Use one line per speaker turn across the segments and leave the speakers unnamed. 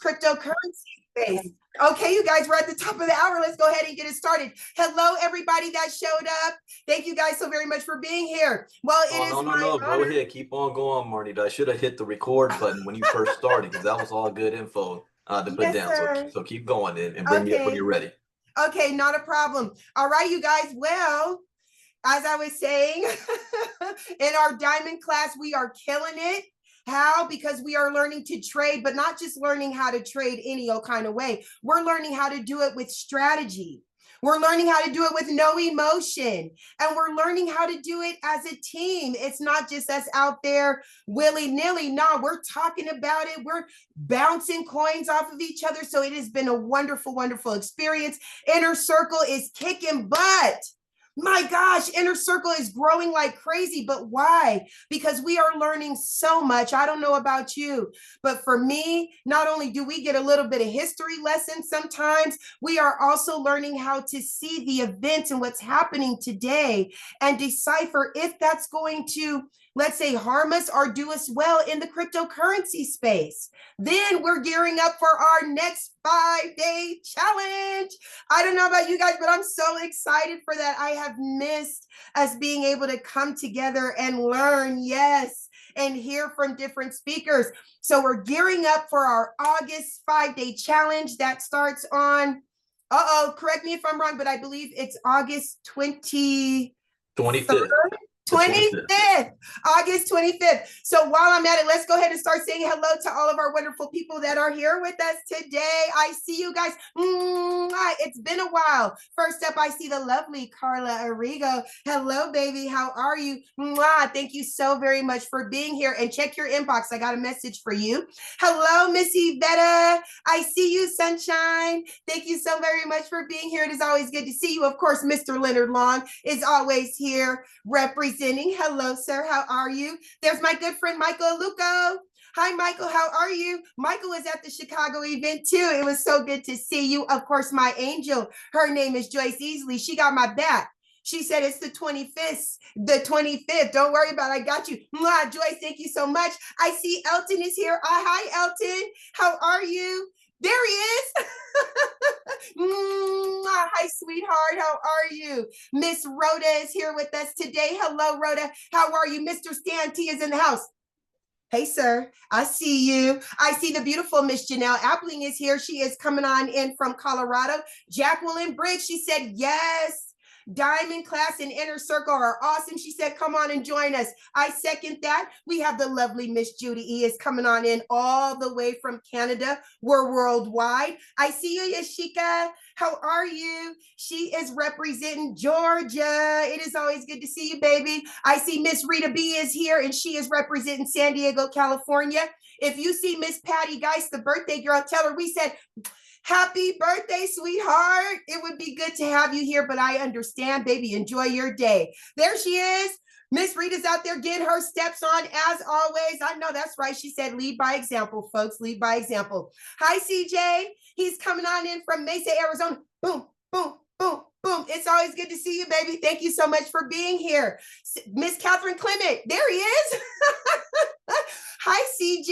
cryptocurrency space. Okay, you guys, we're at the top of the hour. Let's go ahead and get it started. Hello, everybody that showed up. Thank you guys so very much for being here. Well, it is my
No. Go
honor.
ahead. Keep on going, Marnie. I should have hit the record button when you first started because that was all good info to put
Yes,
down.
sir.
So keep going and bring me up when
Okay.
you're ready.
Okay, not a problem. All right, you guys. Well, as I was saying, in our diamond class, we are killing it. How? Because we are learning to trade, but not just learning how to trade any old kind of way. We're learning how to do it with strategy. We're learning how to do it with no emotion. And we're learning how to do it as a team. It's not just us out there willy-nilly. No, we're talking about it. We're bouncing coins off of each other. So it has been a wonderful, wonderful experience. Inner Circle is kicking butt. My gosh, Inner Circle is growing like crazy, but why? Because we are learning so much. I don't know about you, but for me, not only do we get a little bit of history lessons sometimes, we are also learning how to see the events and what's happening today and decipher if that's going to, let's say, harm us or do us well in the cryptocurrency space. Then we're gearing up for our next 5-day challenge. I don't know about you guys, but I'm so excited for that. I have missed us being able to come together and learn, yes, and hear from different speakers. So we're gearing up for our August 5-day challenge that starts on, correct me if I'm wrong, but I believe it's August
25th.
25th, August 25th. So while I'm at it, let's go ahead and start saying hello to all of our wonderful people that are here with us today. I see you guys. It's been a while. First up, I see the lovely Carla Arrigo. Hello, baby. How are you? Thank you so very much for being here. And check your inbox. I got a message for you. Hello, Missy Vetta. I see you, Sunshine. Thank you so very much for being here. It is always good to see you. Of course, Mr. Leonard Long is always here representing. Hello, sir. How are you? There's my good friend, Michael Luco. Hi, Michael. How are you? Michael was at the Chicago event too. It was so good to see you. Of course, my angel. Her name is Joyce Easley. She got my back. She said it's the 25th. The 25th. Don't worry about it. I got you. Joyce, thank you so much. I see Elton is here. Hi, Elton. How are you? There he is. Hi, sweetheart. How are you? Miss Rhoda is here with us today. Hello, Rhoda. How are you? Mr. Stan T is in the house. Hey, sir. I see you. I see the beautiful Miss Janelle Appling is here. She is coming on in from Colorado. Jacqueline Briggs, she said yes. Diamond class and Inner Circle are awesome. She said, come on and join us. I second that. We have the lovely Miss Judy E is coming on in all the way from Canada. We're worldwide. I see you, Yashika. How are you? She is representing Georgia. It is always good to see you, baby. I see Miss Rita B is here and she is representing San Diego, California. If you see Miss Patty Geist, the birthday girl, tell her we said, happy birthday, sweetheart. It would be good to have you here, but I understand, baby. Enjoy your day. There she is. Miss Rita's out there getting her steps on as always. I know that's right. She said, lead by example, folks. Lead by example. Hi, CJ. He's coming on in from Mesa, Arizona. Boom, boom, boom, boom. It's always good to see you, baby. Thank you so much for being here. Miss Catherine Clement. There he is. Hi, CJ.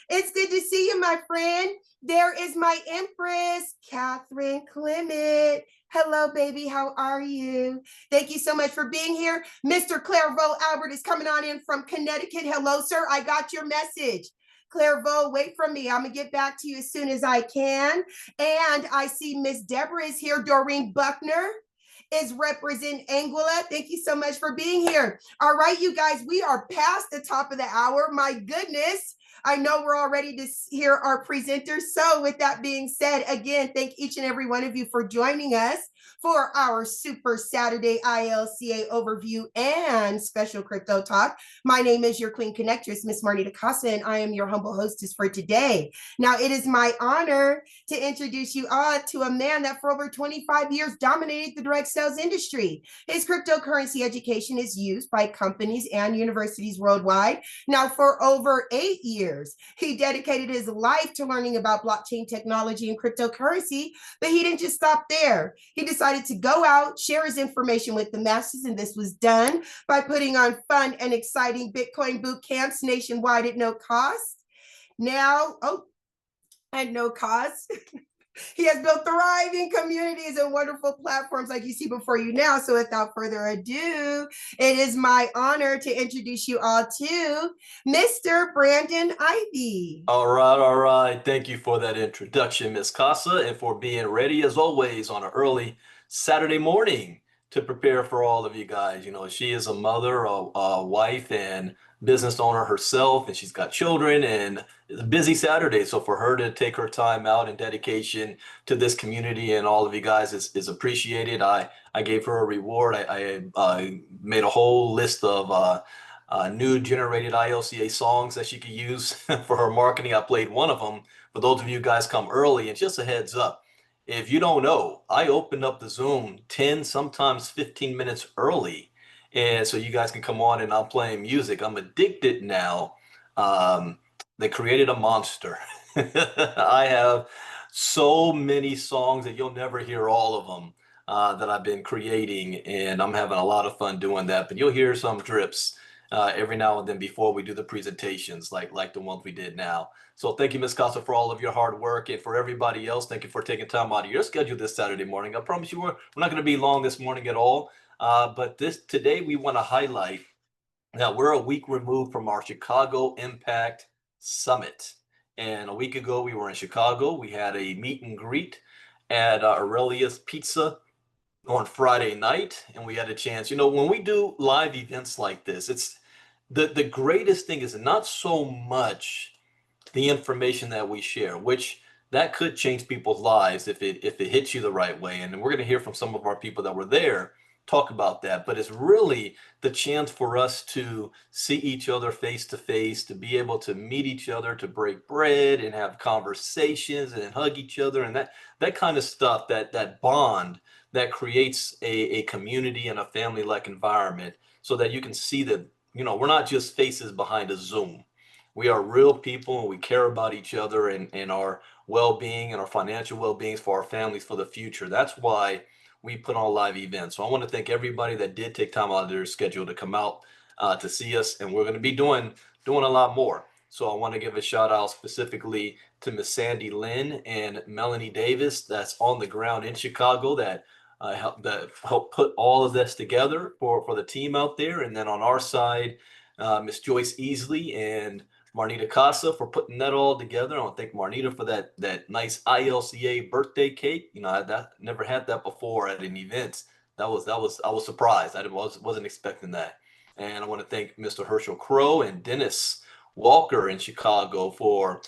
It's good to see you, my friend. There is my Empress, Catherine Clement. Hello, baby. How are you? Thank you so much for being here. Mr. Clairvaux Albert is coming on in from Connecticut. Hello, sir. I got your message. Clairvaux, wait for me. I'm going to get back to you as soon as I can. And I see Miss Deborah is here. Doreen Buckner is representing Anguilla. Thank you so much for being here. All right, you guys, we are past the top of the hour. My goodness. I know we're all ready to hear our presenters. So with that being said, again, thank each and every one of you for joining us for our Super Saturday ILCA overview and special crypto talk. My name is your Queen Connectress, Miss Marnita Casa, and I am your humble hostess for today. Now, it is my honor to introduce you all to a man that for over 25 years dominated the direct sales industry. His cryptocurrency education is used by companies and universities worldwide. Now, for over 8 years, he dedicated his life to learning about blockchain technology and cryptocurrency, but he didn't just stop there. He decided to go out, share his information with the masses, and this was done by putting on fun and exciting Bitcoin boot camps nationwide at no cost. Now, at no cost. He has built thriving communities and wonderful platforms like you see before you now. So without further ado, it is my honor to introduce you all to Mr. Brandon Ivey.
All right, all right. Thank you for that introduction, Miss Casa, and for being ready as always on an early Saturday morning to prepare for all of you guys. You know, she is a mother, a wife, and business owner herself, and she's got children, and it's a busy Saturday. So for her to take her time out and dedication to this community and all of you guys is appreciated. I gave her a reward. I made a whole list of new generated ILCA songs that she could use for her marketing. I played one of them. For those of you guys come early, and just a heads up, if you don't know, I opened up the Zoom 10, sometimes 15 minutes early. And so you guys can come on and I'm playing music. I'm addicted now. Um, they created a monster. I have so many songs that you'll never hear all of them that I've been creating, and I'm having a lot of fun doing that. But you'll hear some drips every now and then before we do the presentations, like the ones we did now. So thank you, Ms. Casa, for all of your hard work, and for everybody else, thank you for taking time out of your schedule this Saturday morning. I promise you, we're not going to be long this morning at all. But today we want to highlight that we're a week removed from our Chicago Impact Summit. And a week ago, we were in Chicago. We had a meet and greet at Aurelia's Pizza on Friday night, and we had a chance. You know, when we do live events like this, it's the greatest thing is not so much the information that we share, which that could change people's lives if it hits you the right way. And we're going to hear from some of our people that were there talk about that. But it's really the chance for us to see each other face to face, to be able to meet each other, to break bread and have conversations and hug each other, and that kind of stuff, that bond that creates a community and a family-like environment, so that you can see that, you know, we're not just faces behind a Zoom. We are real people, and we care about each other and our well-being and our financial well-beings for our families for the future. That's why we put on live events. So I want to thank everybody that did take time out of their schedule to come out to see us, and we're going to be doing a lot more. So I want to give a shout out specifically to Miss Sandy Lynn and Melanie Davis, that's on the ground in Chicago, that helped put all of this together for the team out there. And then on our side, Miss Joyce Easley and Marnita Casa for putting that all together. I want to thank Marnita for that nice ILCA birthday cake. You know, I never had that before at an event. I was surprised. I wasn't expecting that. And I want to thank Mr. Herschel Crow and Dennis Walker in Chicago for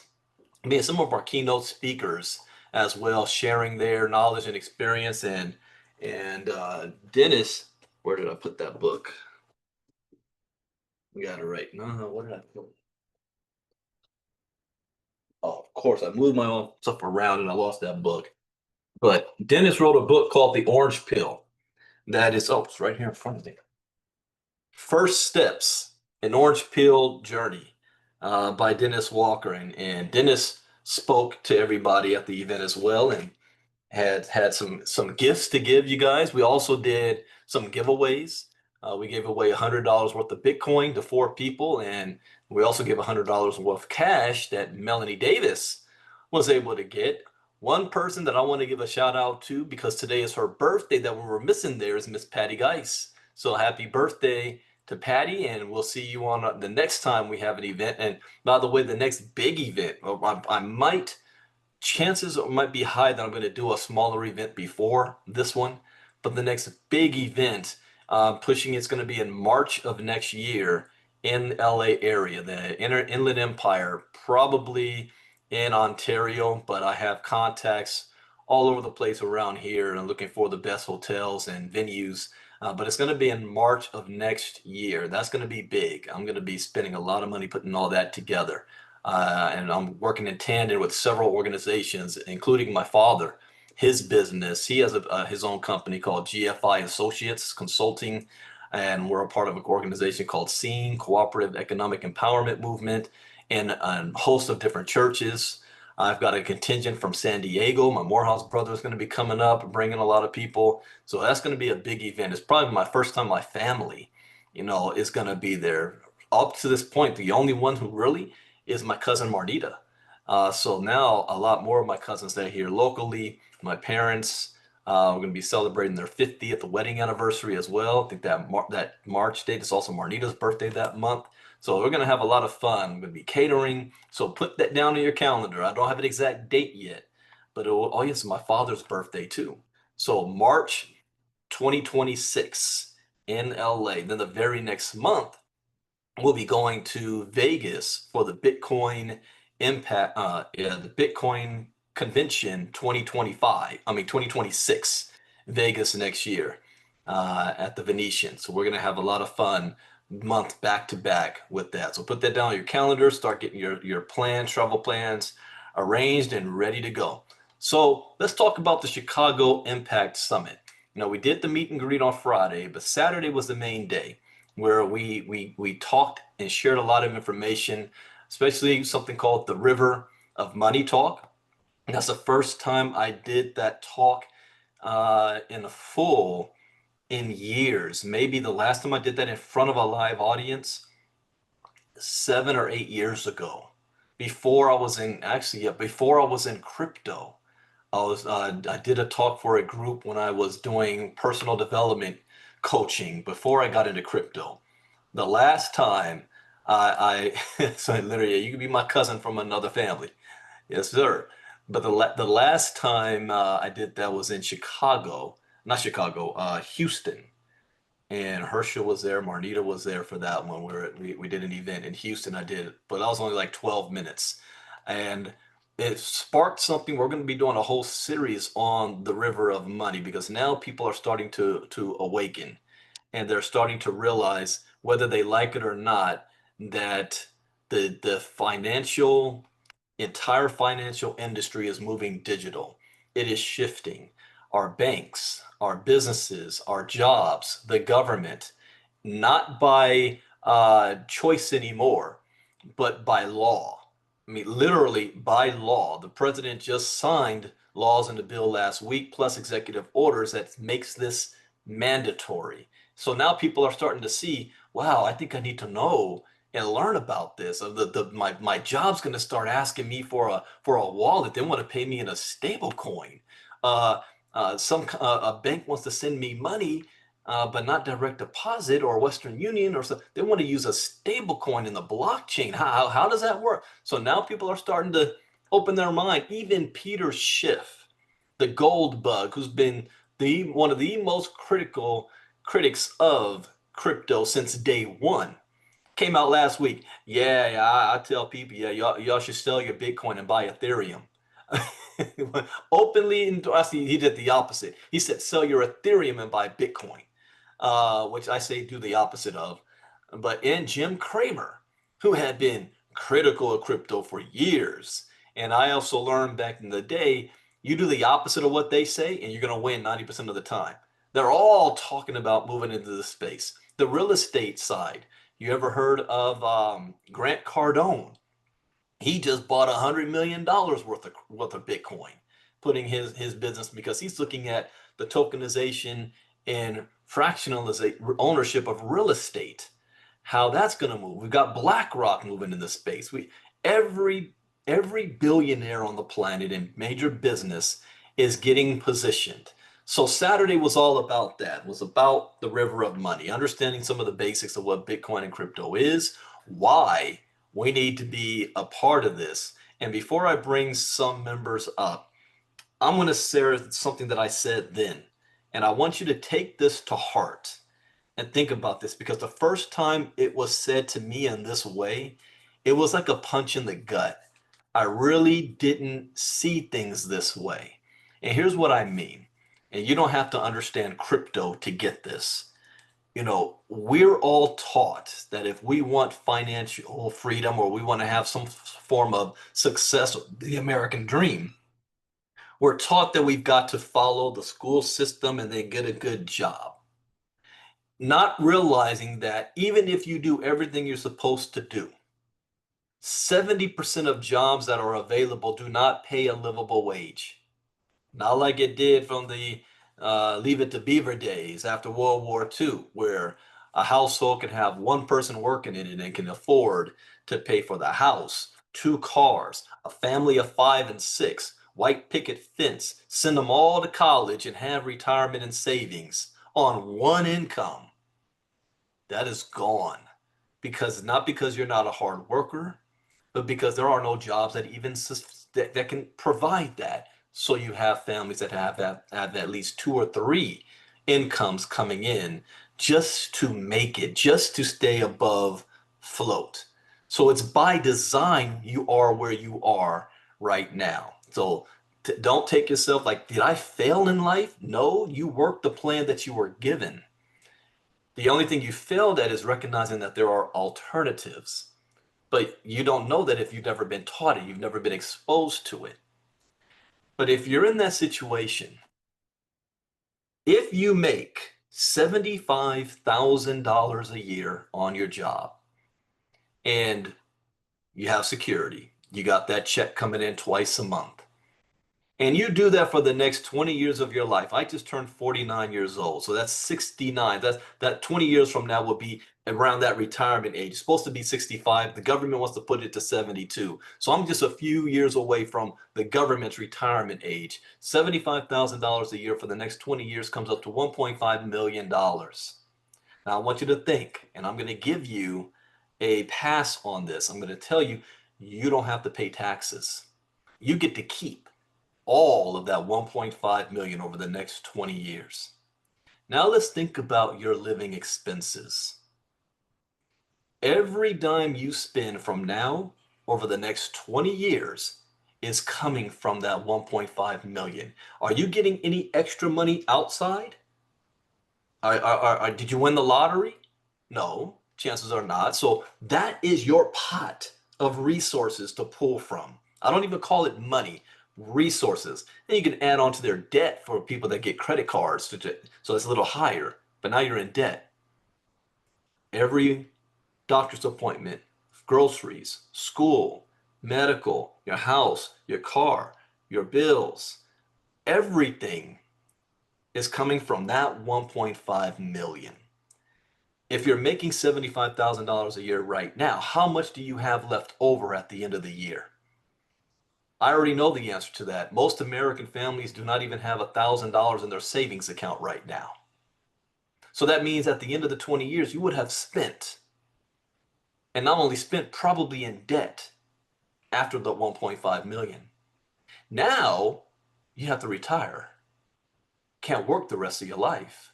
being some of our keynote speakers as well, sharing their knowledge and experience. And Dennis, where did I put that book? We got it right. No, what did I put? Oh, of course, I moved my own stuff around and I lost that book. But Dennis wrote a book called The Orange Pill. That is, oh, it's right here in front of me. First Steps, an Orange Pill Journey by Dennis Walker. And Dennis spoke to everybody at the event as well, and had some gifts to give you guys. We also did some giveaways. We gave away $100 worth of Bitcoin to 4 people, and we also gave $100 worth of cash that Melanie Davis was able to get. One person that I want to give a shout out to, because today is her birthday, that we were missing there, is Miss Patty Geis. So happy birthday to Patty, and we'll see you on the next time we have an event. And by the way, the next big event, I might, chances might be high that I'm going to do a smaller event before this one, but the next big event, pushing it's going to be in March of next year in LA area, the Inland Empire, probably in Ontario, but I have contacts all over the place around here, and I'm looking for the best hotels and venues. But it's going to be in March of next year. That's going to be big. I'm going to be spending a lot of money putting all that together. And I'm working in tandem with several organizations, including my father, his business. He has his own company called GFI Associates Consulting, and we're a part of an organization called SEEM, Cooperative Economic Empowerment Movement, and a host of different churches. I've got a contingent from San Diego. My Morehouse brother is going to be coming up and bringing a lot of people. So that's going to be a big event. It's probably my first time my family, you know, is going to be there. Up to this point, the only one who really is my cousin Marnita. So now a lot more of my cousins that are here locally, my parents, we're going to be celebrating their 50th wedding anniversary as well. I think that March date is also Marnita's birthday that month. So we're going to have a lot of fun. We're going to be catering. So put that down in your calendar. I don't have an exact date yet, but oh yes, my father's birthday too. So March 2026 in LA. Then the very next month, we'll be going to Vegas for the Bitcoin Impact, yeah, the Bitcoin Convention 2025. I mean 2026, Vegas next year, at the Venetian. So we're gonna have a lot of fun month back to back with that. So put that down on your calendar. Start getting your plans, travel plans arranged and ready to go. So let's talk about the Chicago Impact Summit. We did the meet and greet on Friday, but Saturday was the main day where we talked and shared a lot of information, especially something called the River of Money talk. And that's the first time I did that talk in full in years. Maybe the last time I did that in front of a live audience, 7 or 8 years ago. Before I was in actually, yeah, before I was in crypto. I did a talk for a group when I was doing personal development coaching before I got into crypto. The last time so literally, you could be my cousin from another family. Yes, sir. But the last time I did that was in Chicago, not Chicago, Houston. And Herschel was there, Marnita was there for that one. We did an event in Houston. I did, but that was only like 12 minutes. And it sparked something. We're going to be doing a whole series on the river of money because now people are starting to awaken and they're starting to realize, whether they like it or not, that the entire financial industry is moving digital. It is shifting. Our banks, our businesses, our jobs, the government, not by choice anymore, but by law. I mean, literally by law. The president just signed laws in the bill last week, plus executive orders that makes this mandatory. So now people are starting to see, wow, I think I need to know and learn about this. My job's going to start asking me for a wallet. They want to pay me in a stable coin. A bank wants to send me money, but not direct deposit or Western Union or so. They want to use a stable coin in the blockchain. How does that work? So now people are starting to open their mind. Even Peter Schiff, the gold bug, who's been one of the most critical critics of crypto since day one, came out last week. Yeah, I tell people, yeah, y'all should sell your Bitcoin and buy Ethereum. Openly, actually, he did the opposite. He said, sell your Ethereum and buy Bitcoin, which I say do the opposite of. And Jim Cramer, who had been critical of crypto for years. And I also learned back in the day, you do the opposite of what they say, and you're going to win 90% of the time. They're all talking about moving into the space. The real estate side. You ever heard of Grant Cardone? He just bought $100 million worth of Bitcoin, putting his business, because he's looking at the tokenization and fractionalization ownership of real estate, how that's going to move. We've got BlackRock moving in the space. Every every billionaire on the planet in major business is getting positioned. So Saturday was all about that. It was about the river of money, understanding some of the basics of what Bitcoin and crypto is, why we need to be a part of this. And before I bring some members up, I'm going to share something that I said then. And I want you to take this to heart and think about this, because the first time it was said to me in this way, it was like a punch in the gut. I really didn't see things this way. And here's what I mean. And you don't have to understand crypto to get this. We're all taught that if we want financial freedom or we want to have some form of success, the American dream, we're taught that we've got to follow the school system and then get a good job. Not realizing that even if you do everything you're supposed to do, 70% of jobs that are available do not pay a livable wage. Not like it did from the Leave It to Beaver days after World War II, where a household can have one person working in it and can afford to pay for the house. 2 cars, a family of 5 and 6, white picket fence, send them all to college and have retirement and savings on one income. That is gone. Because not because you're not a hard worker, but because there are no jobs that even that can provide that. So you have families that have at least 2 or 3 incomes coming in just to make it, just to stay above float. So it's by design you are where you are right now. So don't take yourself like, did I fail in life? No, you worked the plan that you were given. The only thing you failed at is recognizing that there are alternatives. But you don't know that if you've never been taught it, you've never been exposed to it. But if you're in that situation, if you make $75,000 a year on your job and you have security, you got that check coming in twice a month, and you do that for the next 20 years of your life. I just turned 49 years old, so that's 69. That 20 years from now will be around that retirement age. It's supposed to be 65. The government wants to put it to 72. So I'm just a few years away from the government's retirement age. $75,000 a year for the next 20 years comes up to $1.5 million. Now I want you to think, and I'm going to give you a pass on this. I'm going to tell you, you don't have to pay taxes. You get to keep all of that 1.5 million over the next 20 years. Now let's think about your living expenses. Every dime you spend from now over the next 20 years is coming from that 1.5 million. Are you getting any extra money outside? Did you win the lottery? No, chances are not. So that is your pot of resources to pull from. I don't even call it money. Resources. And you can add on to their debt for people that get credit cards, so it's a little higher, but now you're in debt. Every doctor's appointment, groceries, school, medical, your house, your car, your bills, everything is coming from that 1.5 million. If you're making $75,000 a year right now, how much do you have left over at the end of the year? I already know the answer to that. Most American families do not even have $1,000 in their savings account right now. So that means at the end of the 20 years, you would have spent, and not only spent, probably in debt after the 1.5 million. Now you have to retire. Can't work the rest of your life.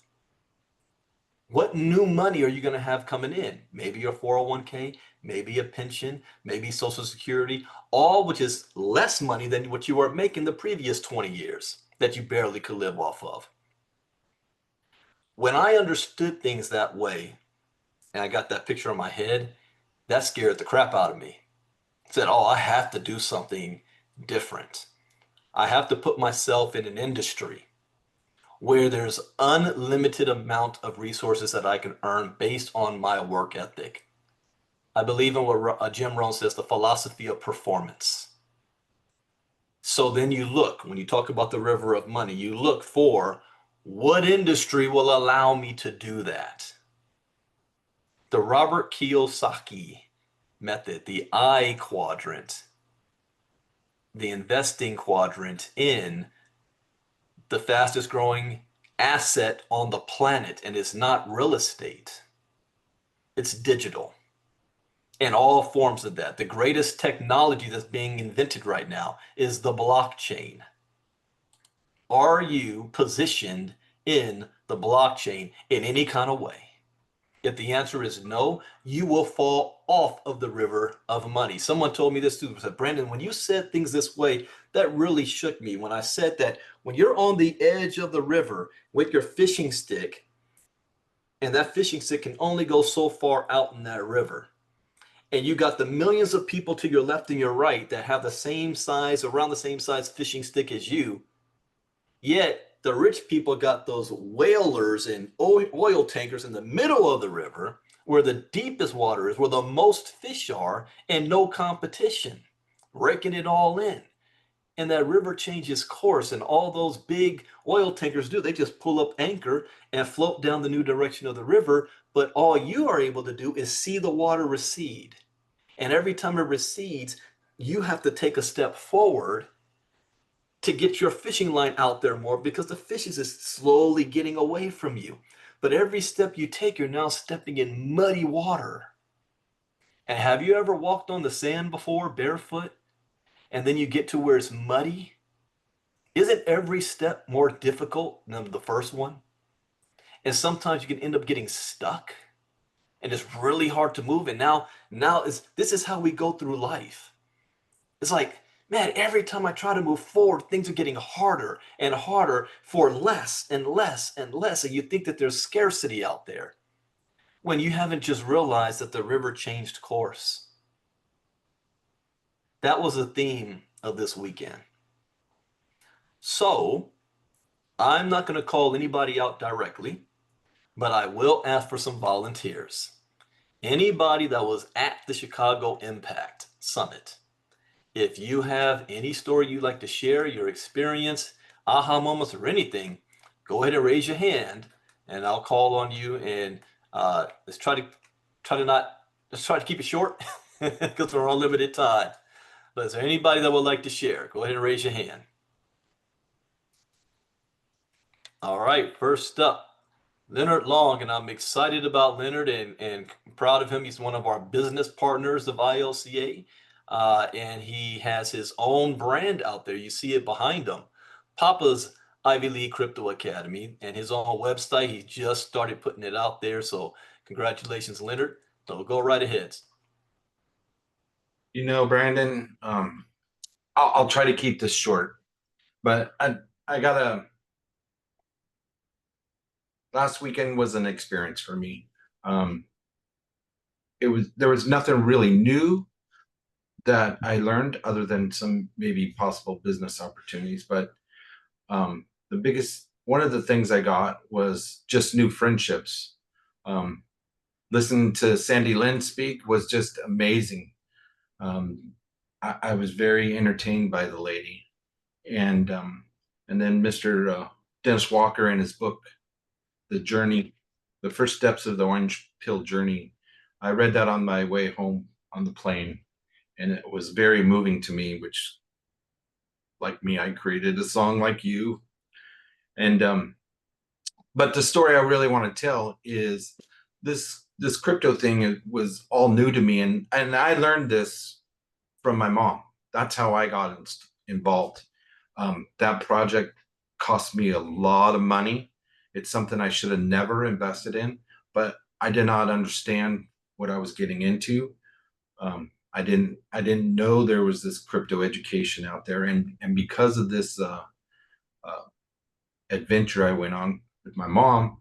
What new money are you going to have coming in? Maybe your 401k, maybe a pension, maybe Social Security, all which is less money than what you were making the previous 20 years that you barely could live off of. When I understood things that way, and I got that picture in my head, that scared the crap out of me. I said, oh, I have to do something different. I have to put myself in an industry where there's unlimited amount of resources that I can earn based on my work ethic. I believe in what Jim Rohn says, the philosophy of performance. So then you look, when you talk about the river of money, you look for what industry will allow me to do that. The Robert Kiyosaki method, the I quadrant, the investing quadrant in the fastest growing asset on the planet, and it's not real estate. It's digital. And all forms of that. The greatest technology that's being invented right now is the blockchain. Are you positioned in the blockchain in any kind of way? If the answer is no, you will fall off of the river of money. Someone told me this too. Said, Brandon, when you said things this way, that really shook me. When I said that when you're on the edge of the river with your fishing stick, and that fishing stick can only go so far out in that river, and you got the millions of people to your left and your right that have the same size, around the same size fishing stick as you, yet the rich people got those whalers and oil tankers in the middle of the river where the deepest water is, where the most fish are, and no competition, raking it all in. And that river changes course, and all those big oil tankers do, they just pull up anchor and float down the new direction of the river, but all you are able to do is see the water recede. And every time it recedes, you have to take a step forward to get your fishing line out there more because the fish is slowly getting away from you. But every step you take, you're now stepping in muddy water. And have you ever walked on the sand before, barefoot, and then you get to where it's muddy? Isn't every step more difficult than the first one? And sometimes you can end up getting stuck, and it's really hard to move. And now this is how we go through life. It's like, man, every time I try to move forward, things are getting harder and harder for less and less and less. And you think that there's scarcity out there when you haven't just realized that the river changed course. That was the theme of this weekend. So I'm not going to call anybody out directly, but I will ask for some volunteers. Anybody that was at the Chicago Impact Summit, if you have any story you'd like to share, your experience, aha moments, or anything, go ahead and raise your hand, and I'll call on you. And let's try to keep it short because we're on limited time. But is there anybody that would like to share? Go ahead and raise your hand. All right, first up, Leonard Long, and I'm excited about Leonard and proud of him. He's one of our business partners of ILCA, and he has his own brand out there. You see it behind him, Papa's Ivy League Crypto Academy, and his own website. He just started putting it out there, so congratulations, Leonard. So go right ahead.
Brandon, I'll try to keep this short, but I got last weekend was an experience for me. There was nothing really new that I learned other than some maybe possible business opportunities, but one of the things I got was just new friendships. Listening to Sandy Lynn speak was just amazing. I was very entertained by the lady, and then Mr. Dennis Walker in his book, The Journey, The First Steps of the Orange Pill Journey. I read that on my way home on the plane, and it was very moving to me, which, like me, I created a song like you. And but the story I really want to tell is this crypto thing was all new to me, and I learned this from my mom. That's how I got involved. That project cost me a lot of money. It's something I should have never invested in, but I did not understand what I was getting into. I didn't know there was this crypto education out there, and because of this adventure I went on with my mom,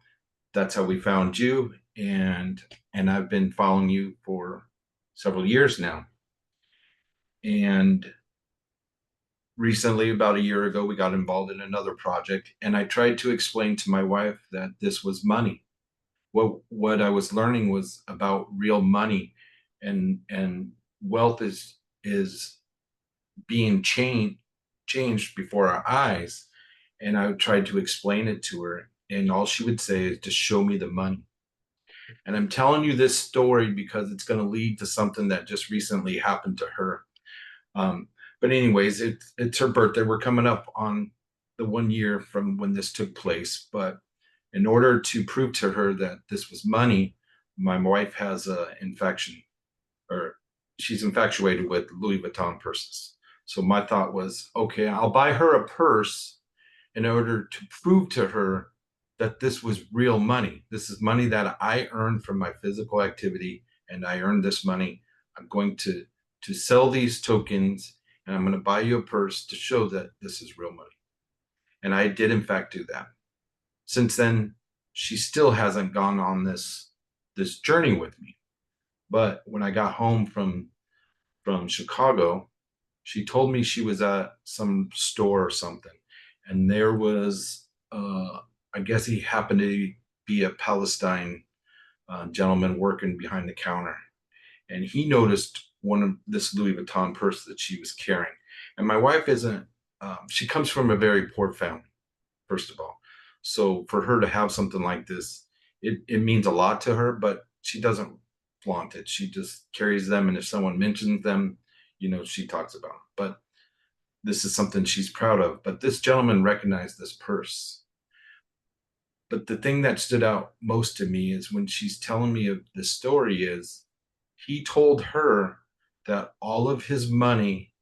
that's how we found you, and I've been following you for several years now. And recently, about a year ago, we got involved in another project, and I tried to explain to my wife that this was money. What I was learning was about real money, and wealth is being changed before our eyes. And I tried to explain it to her, and all she would say is, just show me the money. And I'm telling you this story because it's going to lead to something that just recently happened to her. But anyways, it's her birthday. We're coming up on the 1 year from when this took place. But in order to prove to her that this was money, my wife has an infection, or she's infatuated with Louis Vuitton purses. So my thought was, okay, I'll buy her a purse in order to prove to her that this was real money. This is money that I earned from my physical activity, and I earned this money. I'm going to sell these tokens, and I'm going to buy you a purse to show that this is real money. And I did, in fact, do that. Since then, she still hasn't gone on this journey with me. But when I got home from Chicago, she told me she was at some store or something, and there was, I guess he happened to be a Palestine gentleman working behind the counter, and he noticed one of this Louis Vuitton purse that she was carrying. And my wife isn't, she comes from a very poor family, first of all. So for her to have something like this, it means a lot to her, but she doesn't flaunt it. She just carries them. And if someone mentions them, she talks about. But this is something she's proud of. But this gentleman recognized this purse. But the thing that stood out most to me is when she's telling me of the story is he told her that all of his money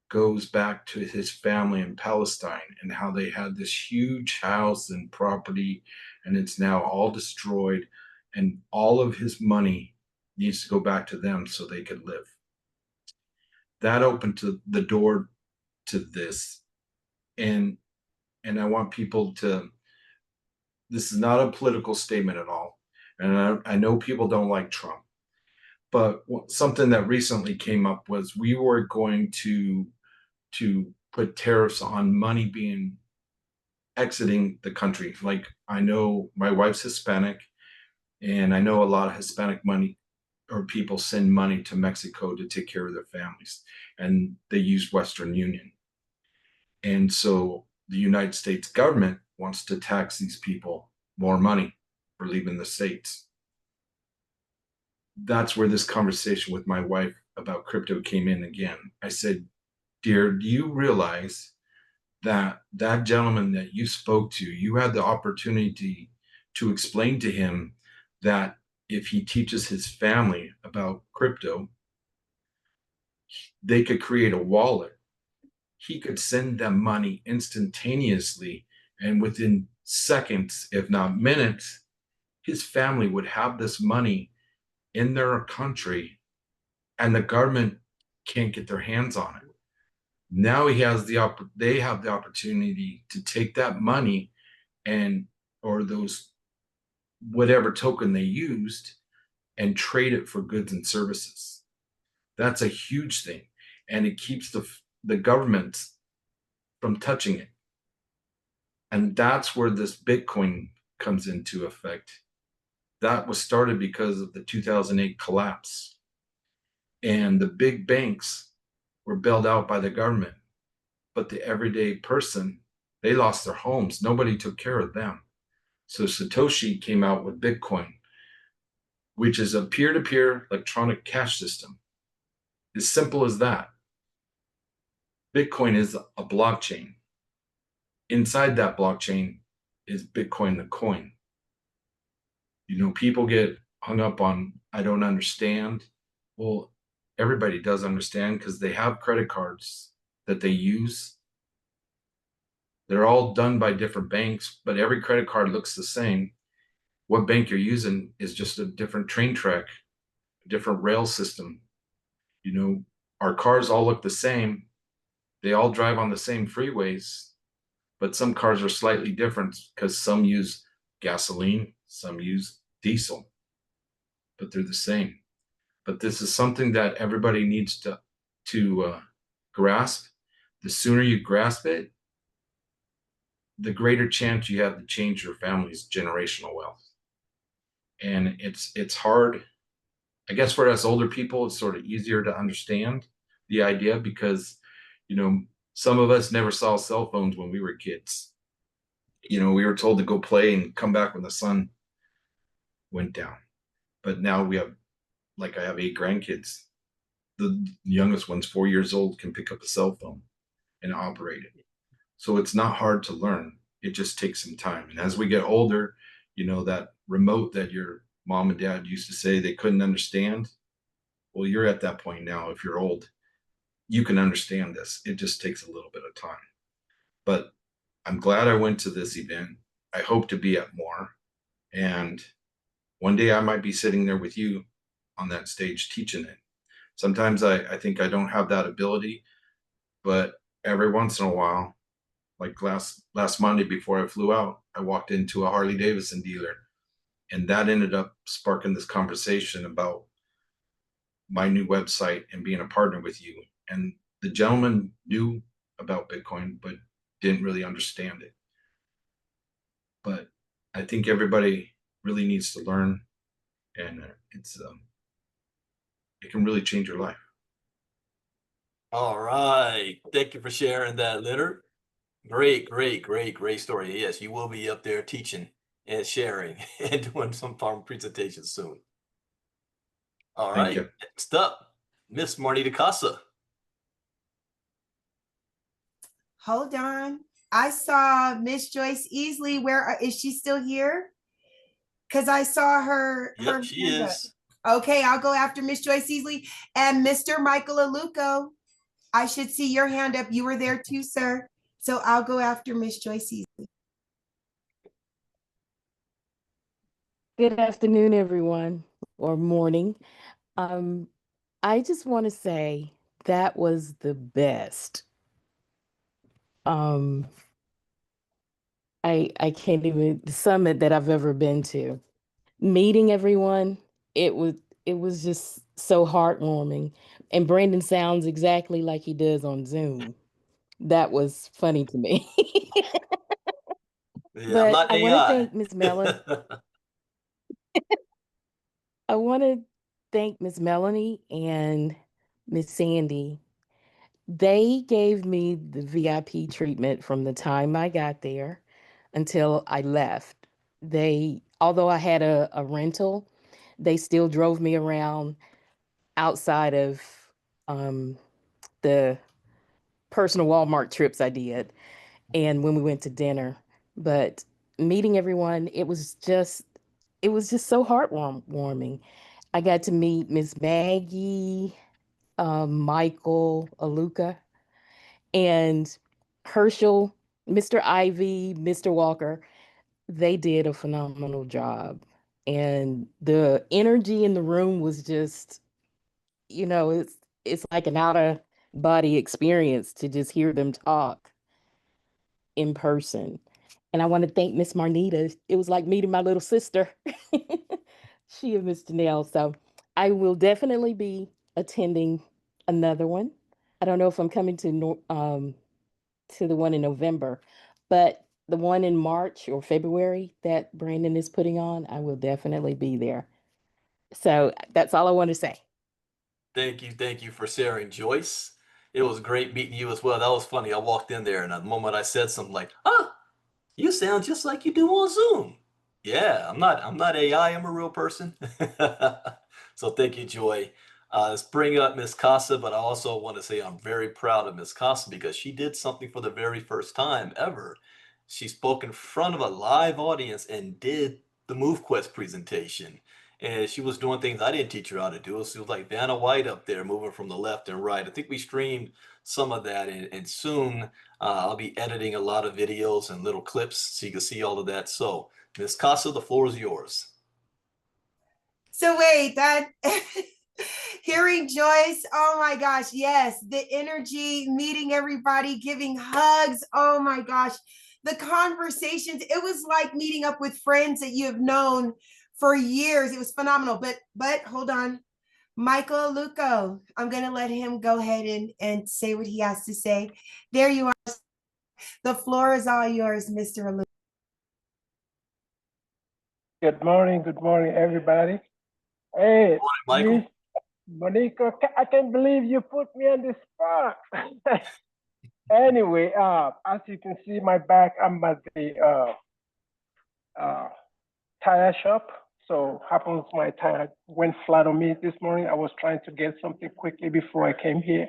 goes back to his family in Palestine and how they had this huge house and property and it's now all destroyed and all of his money needs to go back to them so they could live. That opened to the door to this. And I want people to, this is not a political statement at all. And I know people don't like Trump, but something that recently came up was we were going to put tariffs on money being exiting the country. Like I know my wife's Hispanic, and I know a lot of Hispanic money or people send money to Mexico to take care of their families, and they use Western Union. And so the United States government wants to tax these people more money for leaving the states. That's where this conversation with my wife about crypto came in again. I said, dear, do you realize that that gentleman that you spoke to, you had the opportunity to explain to him that if he teaches his family about crypto, they could create a wallet. He could send them money instantaneously, and within seconds, if not minutes, his family would have this money in their country, and the government can't get their hands on it. Now they have the opportunity to take that money and or those whatever token they used and trade it for goods and services. That's a huge thing, and it keeps the government from touching it. And that's where this Bitcoin comes into effect. That was started because of the 2008 collapse, and the big banks were bailed out by the government, but the everyday person, they lost their homes. Nobody took care of them. So Satoshi came out with Bitcoin, which is a peer-to-peer electronic cash system. As simple as that. Bitcoin is a blockchain. Inside that blockchain is Bitcoin, the coin. People get hung up on, I don't understand. Well, everybody does understand because they have credit cards that they use. They're all done by different banks, but every credit card looks the same. What bank you're using is just a different train track, a different rail system. Our cars all look the same. They all drive on the same freeways, but some cars are slightly different because some use gasoline, some use diesel, but they're the same. But this is something that everybody needs to grasp. The sooner you grasp it, the greater chance you have to change your family's generational wealth. And it's hard. I guess for us older people, it's sort of easier to understand the idea because, some of us never saw cell phones when we were kids. We were told to go play and come back when the sun went down. But now we have, like I have 8 grandkids. The youngest one's 4 years old, can pick up a cell phone and operate it. So it's not hard to learn. It just takes some time. And as we get older, that remote that your mom and dad used to say they couldn't understand. Well, you're at that point now. If you're old, you can understand this. It just takes a little bit of time. But I'm glad I went to this event. I hope to be at more. And one day I might be sitting there with you on that stage teaching it. Sometimes I think I don't have that ability, but every once in a while, like last Monday before I flew out, I walked into a Harley Davidson dealer, and that ended up sparking this conversation about my new website and being a partner with you. And the gentleman knew about Bitcoin, but didn't really understand it. But I think everybody really needs to learn, and it can really change your life.
All right. Thank you for sharing that, Leonard. Great story. Yes, you will be up there teaching and sharing and doing some farm presentations soon. All
Thank
right.
you.
Next up, Miss Marnita Casa.
Hold on. I saw Miss Joyce Easley. Where is she still here? Because I saw her
Yep, she
hand up.
is.
Okay, I'll go after Miss Joyce Easley and Mr. Michael Aluko. I should see your hand up. You were there too, sir. So I'll go after Miss Joyce Easley.
Good afternoon, everyone, or morning. I just want to say that was the best. Um, I can't even the summit that I've ever been to. Meeting everyone, it was it was just so heartwarming. And Brandon sounds exactly like he does on Zoom. That was funny to me.
Yeah, I'm
But
not
I want to
AI.
thank Miss Melanie. I want to thank Miss Melanie and Miss Sandy. They gave me the VIP treatment from the time I got there until I left. Although I had a rental, they still drove me around outside of um, the personal Walmart trips I did and when we went to dinner. But meeting everyone, it was just so heartwarming. I got to meet Miss Maggie, Michael, Aluka, and Herschel, Mr. Ivy, Mr. Walker. They did a phenomenal job. And the energy in the room was just, it's like an out of body experience to just hear them talk in person. And I want to thank Miss Marnita. It was like meeting my little sister. She and Miss Janelle. So I will definitely be attending another one. I don't know if I'm coming to the one in November, but the one in March or February that Brandon is putting on, I will definitely be there. So that's all I want to say.
Thank you for sharing, Joyce. It was great meeting you as well. That was funny. I walked in there, and the moment I said something like, "Ah, you sound just like you do on Zoom." Yeah, I'm not AI, I'm a real person. So thank you, Joy. Let's bring up Miss Casa, but I also want to say I'm very proud of Miss Casa because she did something for the very first time ever. She spoke in front of a live audience and did the MoveQuest presentation. And she was doing things I didn't teach her how to do. She was like Vanna White up there moving from the left and right. I think we streamed some of that, and soon I'll be editing a lot of videos and little clips so you can see all of that. So, Miss Casa, the floor is yours.
So wait, that hearing Joyce, oh my gosh, yes, the energy, meeting everybody, giving hugs, oh my gosh, the conversations, it was like meeting up with friends that you have known for years. It was phenomenal. But hold on. Michael Luco, I'm gonna let him go ahead and say what he has to say. There you are. The floor is all yours, Mr. Luco.
Good morning, everybody. Hey,
Michael?
Miss Monica, I can't believe you put me on the spot. Anyway, as you can see, my back, I'm at the uh, tire shop. So happens my tire went flat on me this morning. I was trying to get something quickly before I came here.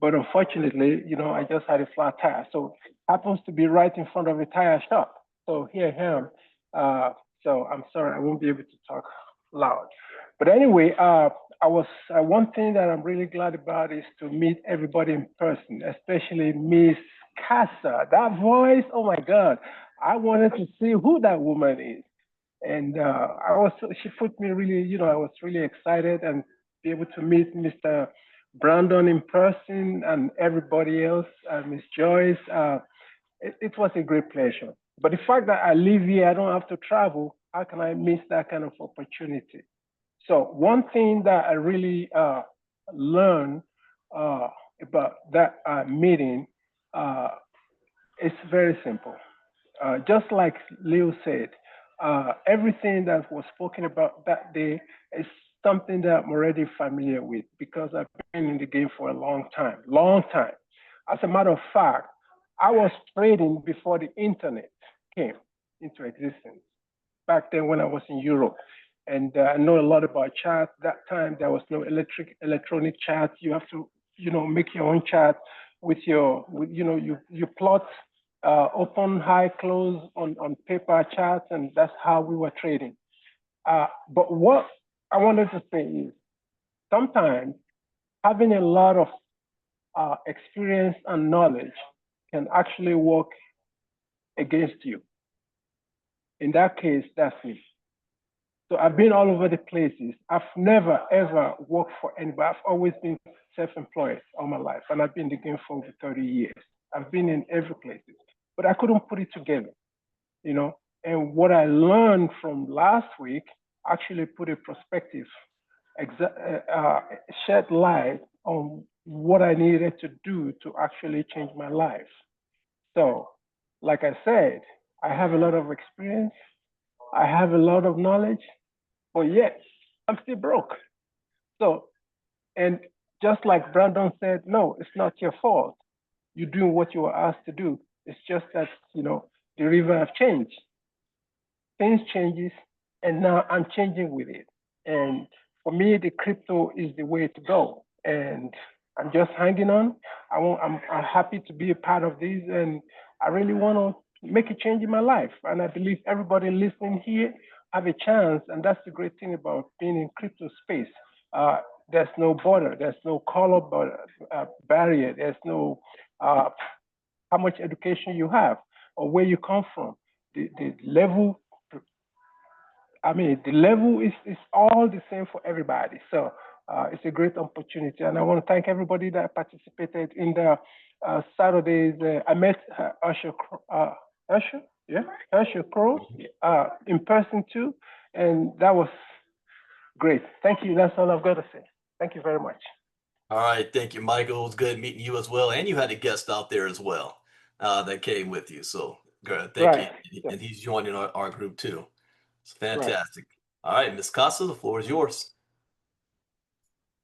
But unfortunately, I just had a flat tire. So happens to be right in front of a tire shop. So here I am. So I'm sorry, I won't be able to talk loud. But anyway, I was one thing that I'm really glad about is to meet everybody in person, especially Miss Casa. That voice, oh my God, I wanted to see who that woman is. And she put me really, I was really excited and be able to meet Mr. Brandon in person and everybody else, Miss Joyce. It was a great pleasure. But the fact that I live here, I don't have to travel, how can I miss that kind of opportunity? So one thing that I really learned about that meeting is very simple. Just like Leo said, everything that was spoken about that day is something that I'm already familiar with because I've been in the game for a long time, long time. As a matter of fact, I was trading before the internet came into existence back then when I was in Europe. And I know a lot about charts. That time there was no electronic charts. You have to, make your own chart. with you plot open, high, close on paper charts, and that's how we were trading. But what I wanted to say is sometimes having a lot of experience and knowledge can actually work against you. In that case, that's me. So I've been all over the places. I've never, ever worked for anybody. I've always been self-employed all my life, and I've been in the game for over 30 years. I've been in every place, but I couldn't put it together, you know? And what I learned from last week actually put a perspective, shed light on what I needed to do to actually change my life. So, like I said, I have a lot of experience. I have a lot of knowledge, but yet I'm still broke. So, and just like Brandon said, no, it's not your fault. You're doing what you were asked to do. It's just that, you know, the river have changed. Things changes, and now I'm changing with it. And for me, the crypto is the way to go. And I'm just hanging on. I'm happy to be a part of this, and I really want to make a change in my life. And I believe everybody listening here have a chance, and that's the great thing about being in crypto space. There's no border, there's no color barrier, there's no how much education you have or where you come from. The level, I mean, the level is all the same for everybody. So it's a great opportunity. And I want to thank everybody that participated in the Saturdays. I met Usher Crow in person too. And that was great. Thank you. That's all I've got to say. Thank you very much.
All right. Thank you, Michael. It was good meeting you as well. And you had a guest out there as well that came with you. So good. Thank you. And he's joining our group too. It's fantastic. All right, Ms. Casa, the floor is yours.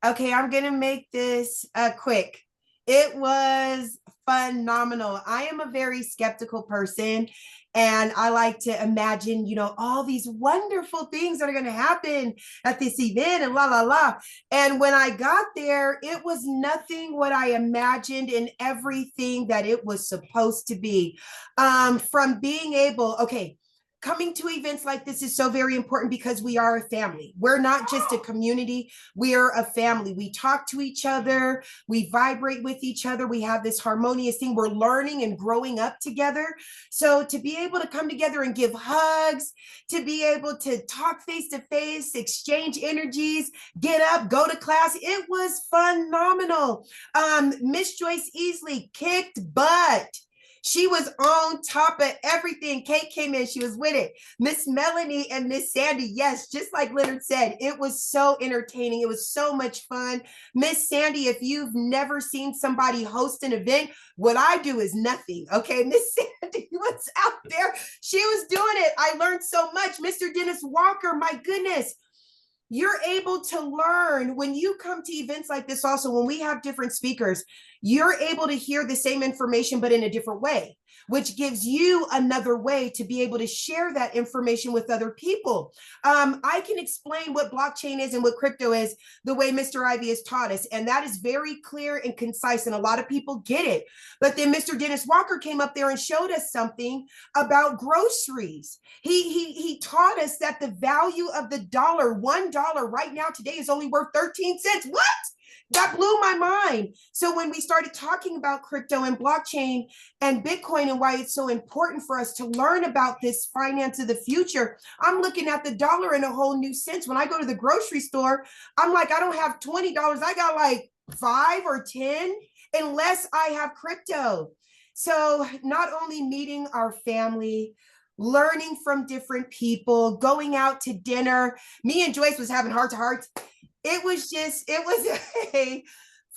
Okay, I'm going to make this quick. It was phenomenal. I am a very skeptical person, and I like to imagine, you know, all these wonderful things that are going to happen at this event and la, la, la. And when I got there, it was nothing what I imagined and everything that it was supposed to be. From being able, okay, coming to events like this is so very important because we are a family. We're not just a community, we are a family. We talk to each other, we vibrate with each other, we have this harmonious thing. We're learning and growing up together. So to be able to come together and give hugs, to be able to talk face to face, exchange energies, get up, go to class, it was phenomenal. Miss Joyce Easley kicked butt. She was on top of everything. Kate came in, she was with it. Miss Melanie and Miss Sandy, yes, just like Leonard said, it was so entertaining. It was so much fun. Miss Sandy, if you've never seen somebody host an event, what I do is nothing, okay? Miss Sandy was out there. She was doing it. I learned so much. Mr. Dennis Walker, my goodness. You're able to learn when you come to events like this. Also, when we have different speakers, you're able to hear the same information, but in a different way, which gives you another way to be able to share that information with other people. I can explain what blockchain is and what crypto is the way Mr. Ivey has taught us. And that is very clear and concise. And a lot of people get it. But then Mr. Dennis Walker came up there and showed us something about groceries. He taught us that the value of the dollar, $1 right now today is only worth 13 cents. What? That blew my mind. So when we started talking about crypto and blockchain and Bitcoin and why it's so important for us to learn about this finance of the future, I'm looking at the dollar in a whole new sense. When I go to the grocery store, I'm like, I don't have $20. I got like 5 or 10 unless I have crypto. So not only meeting our family, learning from different people, going out to dinner. Me and Joyce was having heart-to-hearts. It was a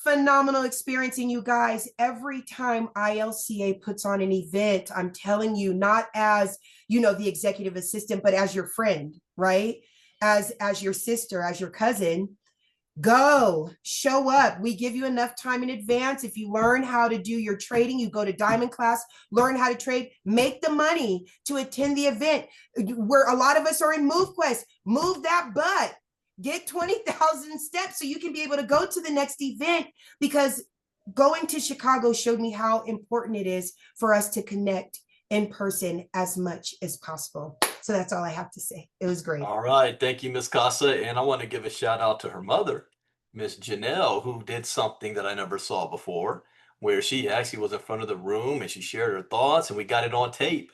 phenomenal experience. And you guys, every time ILCA puts on an event, I'm telling you, not as, you know, the executive assistant, but as your friend, right? As your sister, as your cousin, go, show up. We give you enough time in advance. If you learn how to do your trading, you go to Diamond class, learn how to trade, make the money to attend the event. Where a lot of us are in MoveQuest, move that butt. Get 20,000 steps so you can be able to go to the next event, because going to Chicago showed me how important it is for us to connect in person as much as possible. So that's all I have to say. It was great.
All right. Thank you, Miss Casa. And I want to give a shout out to her mother, Miss Janelle, who did something that I never saw before, where she actually was in front of the room and she shared her thoughts and we got it on tape.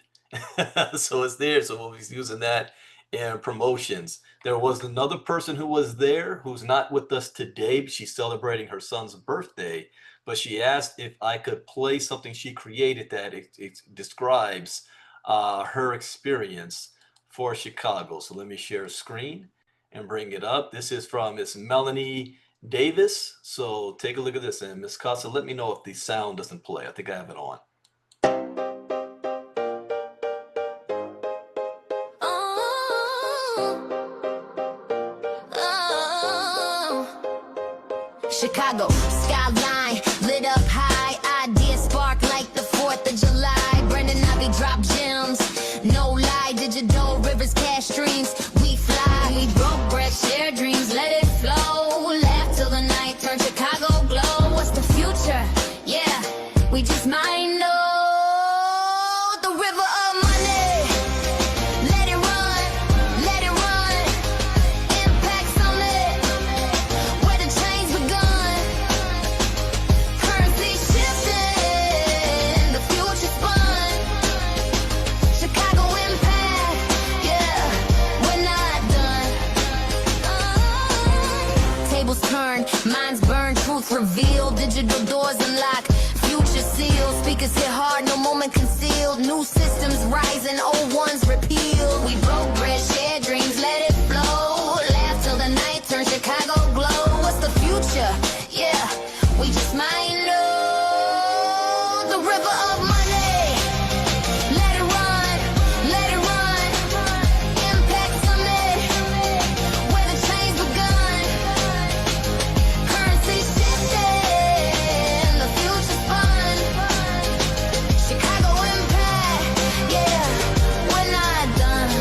So it's there. So we'll be using that in promotions. There was another person who was there who's not with us today, but she's celebrating her son's birthday. But she asked if I could play something she created that it describes her experience for Chicago. So let me share a screen and bring it up. This is from Miss Melanie Davis. So take a look at this. And Miss Casa, let me know if the sound doesn't play. I think I have it on.
Chicago, skyline, lit up high, ideas spark like the 4th of July. Brandon Ivey drop gems, no lie, digital rivers, cash streams. We fly, we broke bread, share dreams, let it flow. Laugh till the night, turn Chicago glow. What's the future? Yeah, we just might know. The river of money, let it run, let it run. Impact summit, where the chains begun. Currency shifting, the future spun. Chicago impact, yeah, we're not done. Tables turn, minds burn, truth revealed. Digital doors unlock, future sealed. Speakers hit hard, no moment concealed. New systems rising, old ones repealed. We broke bread, shared dreams, let it flow. Laugh till the night, turn Chicago glow. What's the future? Yeah, we just might know. The river of money, let it run, let it run. Impact summit, where the chains begun. Currency shifting, the future spun. Chicago impact, yeah, we're not done.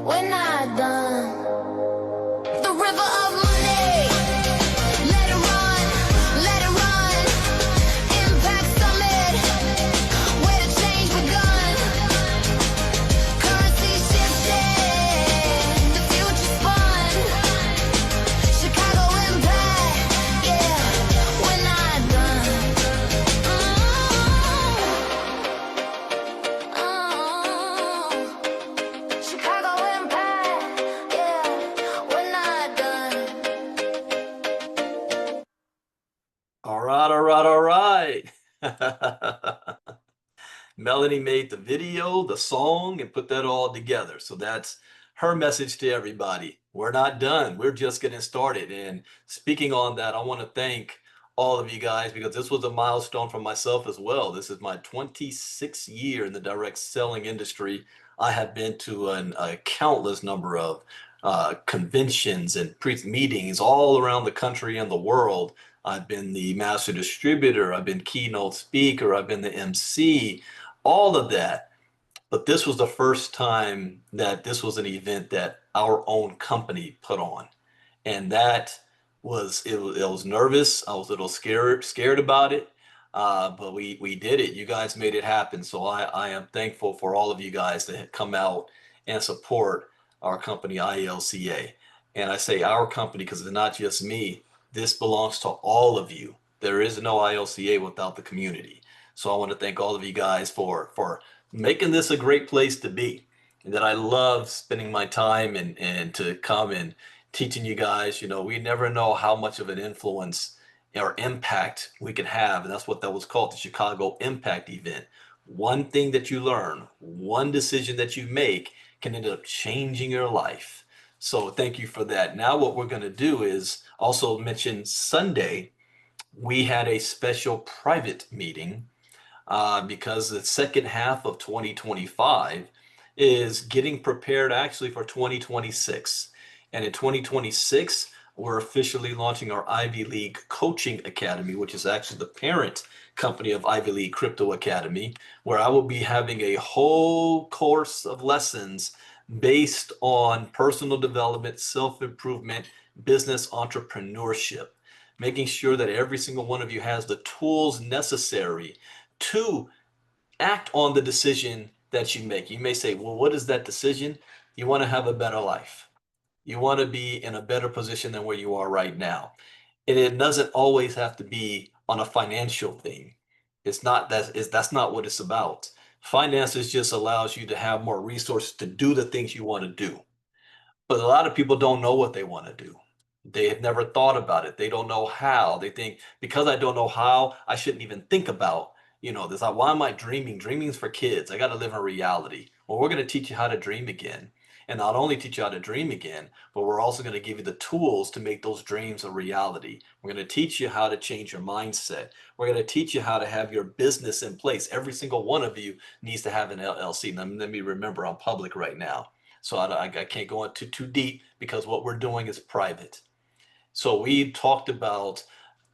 We're not done. The river of money, let it run, let it run. Impact summit, where the change begun. Currency shifting, the future spun. Chicago impact, yeah, we're not done. Chicago impact, yeah, we're not done.
All right, all right, all right. Melanie made the video, the song, and put that all together. So that's her message to everybody. We're not done. We're just getting started. And speaking on that, I want to thank all of you guys because this was a milestone for myself as well. This is my 26th year in the direct selling industry. I have been to a countless number of conventions and meetings all around the country and the world. I've been the master distributor, I've been keynote speaker, I've been the MC, all of that. But this was the first time that this was an event that our own company put on. And that was, it was nervous. I was a little scared about it. But we did it. You guys made it happen. So I am thankful for all of you guys that had come out and support our company, ILCA. And I say our company because it's not just me. This belongs to all of you. There is no ILCA without the community. So I want to thank all of you guys for making this a great place to be. And that I love spending my time and to come and teaching you guys. You know, we never know how much of an influence or impact we can have. And that's what that was called, the Chicago Impact Event. One thing that you learn, one decision that you make can end up changing your life. So thank you for that. Now what we're going to do is also mention Sunday, we had a special private meeting because the second half of 2025 is getting prepared actually for 2026. And in 2026, we're officially launching our Ivy League Coaching Academy, which is actually the parent company of Ivy League Crypto Academy, where I will be having a whole course of lessons based on personal development, self-improvement, business entrepreneurship, making sure that every single one of you has the tools necessary to act on the decision that you make. You may say, well, what is that decision? You want to have a better life. You want to be in a better position than where you are right now. And it doesn't always have to be on a financial thing. That's not what it's about. Finances just allows you to have more resources to do the things you want to do. But a lot of people don't know what they want to do. They have never thought about it. They don't know how. They think because I don't know how, I shouldn't even think about, this. Like, why am I dreaming? Dreaming's for kids. I got to live in reality. Well, we're going to teach you how to dream again. And not only teach you how to dream again, but we're also going to give you the tools to make those dreams a reality. We're going to teach you how to change your mindset. We're going to teach you how to have your business in place. Every single one of you needs to have an LLC. Now, let me remember, I'm public right now. So I can't go into too deep because what we're doing is private. So we talked about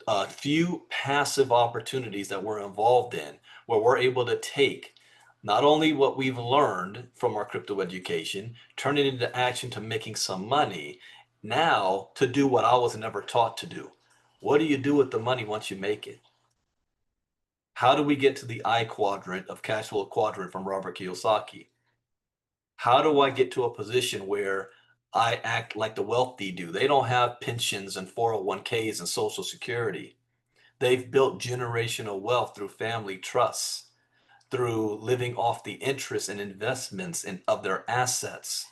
a few passive opportunities that we're involved in where we're able to take not only what we've learned from our crypto education, turn it into action to making some money, now to do what I was never taught to do. What do you do with the money once you make it? How do we get to the I quadrant of cash flow quadrant from Robert Kiyosaki? How do I get to a position where I act like the wealthy do? They don't have pensions and 401ks and Social Security. They've built generational wealth through family trusts, through living off the interest and investments of their assets.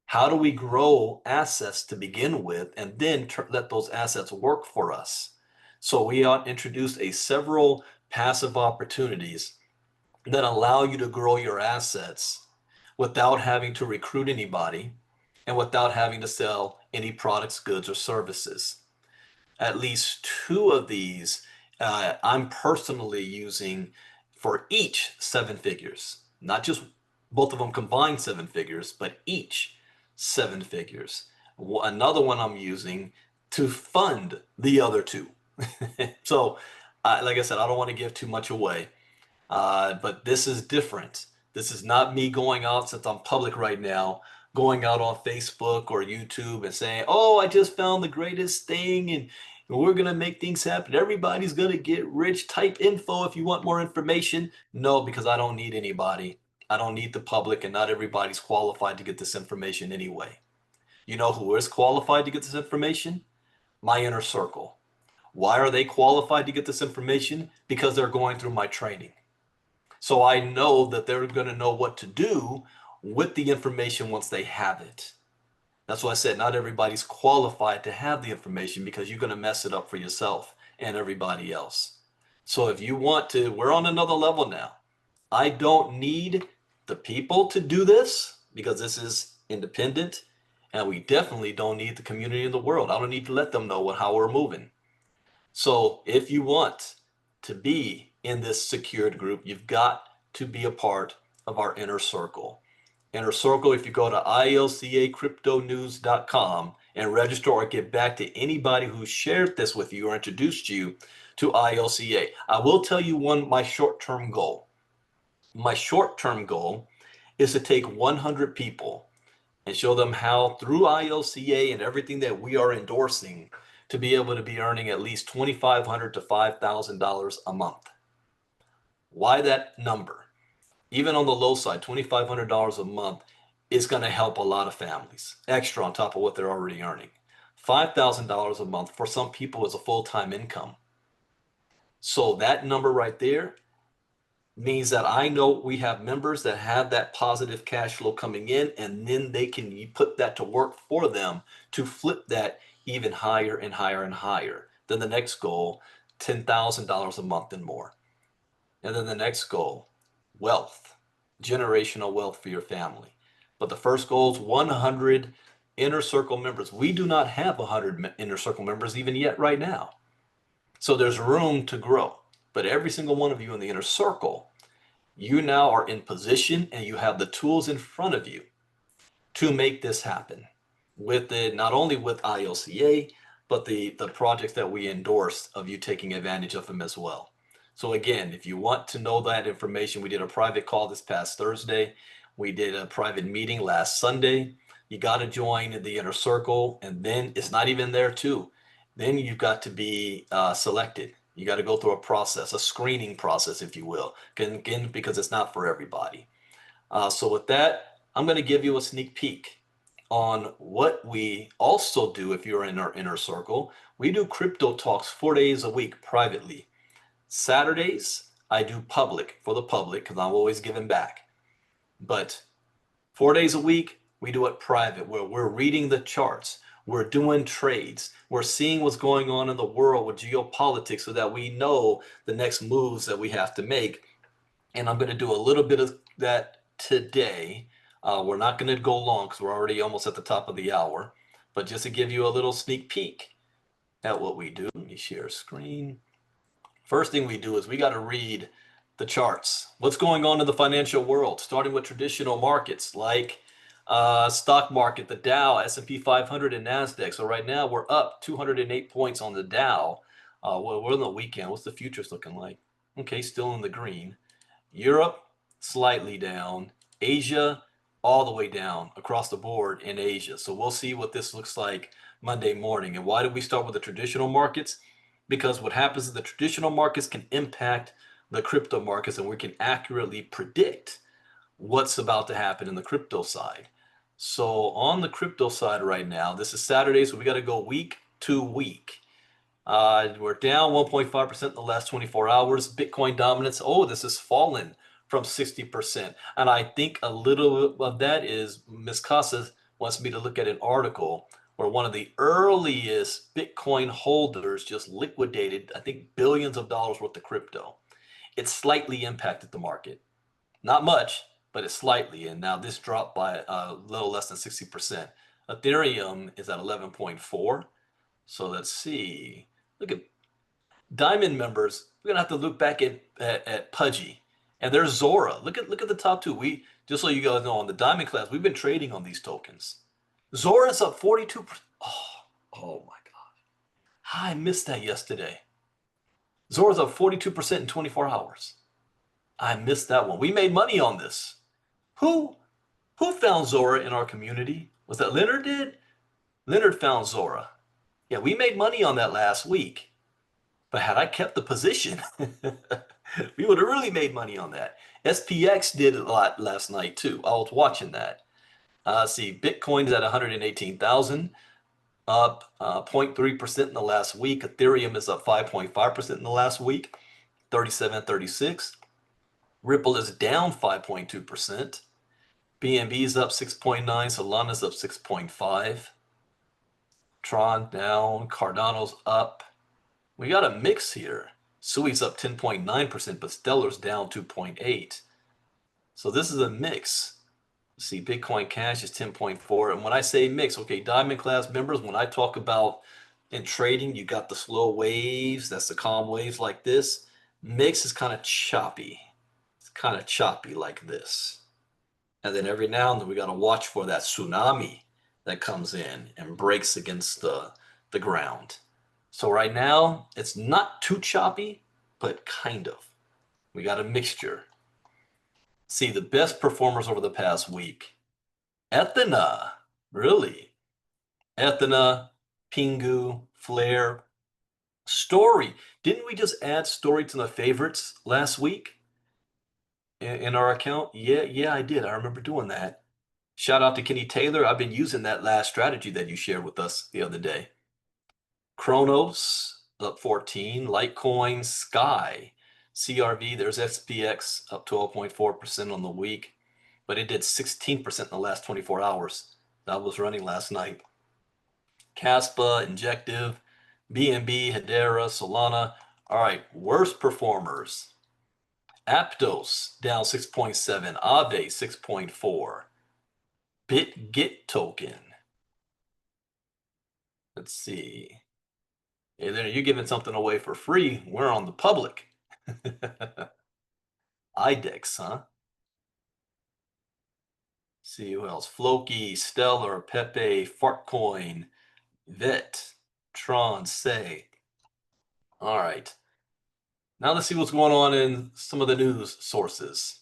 How do we grow assets to begin with and then let those assets work for us? So we introduced several passive opportunities that allow you to grow your assets without having to recruit anybody and without having to sell any products, goods, or services. At least two of these I'm personally using for each 7 figures, not just both of them combined 7 figures, but each 7 figures. Another one I'm using to fund the other two. So, like I said, I don't want to give too much away, but this is different. This is not me going out, since I'm public right now, going out on Facebook or YouTube and saying, oh, I just found the greatest thing and we're going to make things happen. Everybody's going to get rich. Type info if you want more information. No, because I don't need anybody. I don't need the public, and not everybody's qualified to get this information anyway. You know who is qualified to get this information? My inner circle. Why are they qualified to get this information? Because they're going through my training. So I know that they're going to know what to do with the information once they have it. That's why I said not everybody's qualified to have the information, because you're going to mess it up for yourself and everybody else. So if you want to, we're on another level now. I don't need the people to do this because this is independent, and we definitely don't need the community in the world. I don't need to let them know how we're moving. So if you want to be in this secured group, you've got to be a part of our inner circle. Inner circle, if you go to ilcacryptonews.com and register or get back to anybody who shared this with you or introduced you to ILCA. I will tell you my short-term goal. My short-term goal is to take 100 people and show them how through ILCA and everything that we are endorsing to be able to be earning at least $2,500 to $5,000 a month. Why that number? Even on the low side, $2,500 a month is going to help a lot of families, extra on top of what they're already earning. $5,000 a month for some people is a full-time income. So that number right there means that I know we have members that have that positive cash flow coming in, and then they can put that to work for them to flip that even higher and higher and higher. Then the next goal, $10,000 a month and more. And then the next goal, wealth, generational wealth for your family. But the first goal is 100 inner circle members. We do not have 100 inner circle members even yet right now. So there's room to grow. But every single one of you in the inner circle, you now are in position and you have the tools in front of you to make this happen. with it, not only with ILCA, but the projects that we endorsed of you taking advantage of them as well. So again, if you want to know that information, we did a private call this past Thursday. We did a private meeting last Sunday. You got to join the inner circle, and then it's not even there too. Then you've got to be selected. You got to go through a process, a screening process, if you will, again, because it's not for everybody. So with that, I'm going to give you a sneak peek on what we also do if you're in our inner circle. We do crypto talks 4 days a week privately. Saturdays, I do public for the public because I'm always giving back. But 4 days a week, we do it private where we're reading the charts. We're doing trades. We're seeing what's going on in the world with geopolitics so that we know the next moves that we have to make. And I'm going to do a little bit of that today. We're not going to go long because we're already almost at the top of the hour. But just to give you a little sneak peek at what we do, let me share screen. First thing we do is we got to read the charts. What's going on in the financial world, starting with traditional markets like stock market, the Dow, S&P 500, and NASDAQ. So right now we're up 208 points on the Dow. We're on the weekend. What's the futures looking like? Okay, still in the green. Europe, slightly down. Asia, all the way down across the board in Asia. So we'll see what this looks like Monday morning. And why did we start with the traditional markets? Because what happens is the traditional markets can impact the crypto markets, and we can accurately predict what's about to happen in the crypto side. So on the crypto side right now, this is Saturday, so we got to go week to week. We're down 1.5% in the last 24 hours. Bitcoin dominance, this has fallen from 60%. And I think a little of that is Ms. Casas wants me to look at an article where one of the earliest Bitcoin holders just liquidated, I think, billions of dollars worth of crypto. It slightly impacted the market. Not much, but it slightly. And now this dropped by a little less than 60%. Ethereum is at 11.4. So let's see. Look at Diamond members. We're gonna have to look back at Pudgy, and there's Zora. Look at the top two. We just so you guys know, on the Diamond class, we've been trading on these tokens. Zora's up 42%. Oh my God! I missed that yesterday. Zora's up 42% in 24 hours. I missed that one. We made money on this. Who found Zora in our community? Was that Leonard did? Leonard found Zora. Yeah, we made money on that last week. But had I kept the position, we would have really made money on that. SPX did a lot last night too. I was watching that. See, Bitcoin is at 118,000, up 0.3% in the last week. Ethereum is up 5.5% in the last week, 37.36. Ripple is down 5.2%. BNB is up 6.9. Solana's up 6.5. Tron down. Cardano's up. We got a mix here. Sui's up 10.9%, but Stellar's down 2.8. So this is a mix. See, Bitcoin Cash is 10.4. And when I say mix, okay, Diamond class members, when I talk about in trading, you got the slow waves, that's the calm waves like this. Mix is kind of choppy. It's kind of choppy like this. And then every now and then we got to watch for that tsunami that comes in and breaks against the ground. So right now, it's not too choppy, but kind of. We got a mixture. See, the best performers over the past week. Ethena, really. Ethena, Pingu, Flare, Story. Didn't we just add Story to the favorites last week in our account? Yeah, I did. I remember doing that. Shout out to Kenny Taylor. I've been using that last strategy that you shared with us the other day. Chronos up 14, Litecoin, Sky, CRV, there's SPX up 12.4% on the week, but it did 16% in the last 24 hours. That was running last night. Caspa, Injective, BNB, Hedera, Solana. All right, worst performers. Aptos down 6.7, Aave 6.4, BitGet token. Let's see. Hey, then you're giving something away for free. We're on the public. IDEX, huh? See who else? Floki, Stellar, Pepe, Fartcoin, Vet, Tron, Say. All right. Now let's see what's going on in some of the news sources.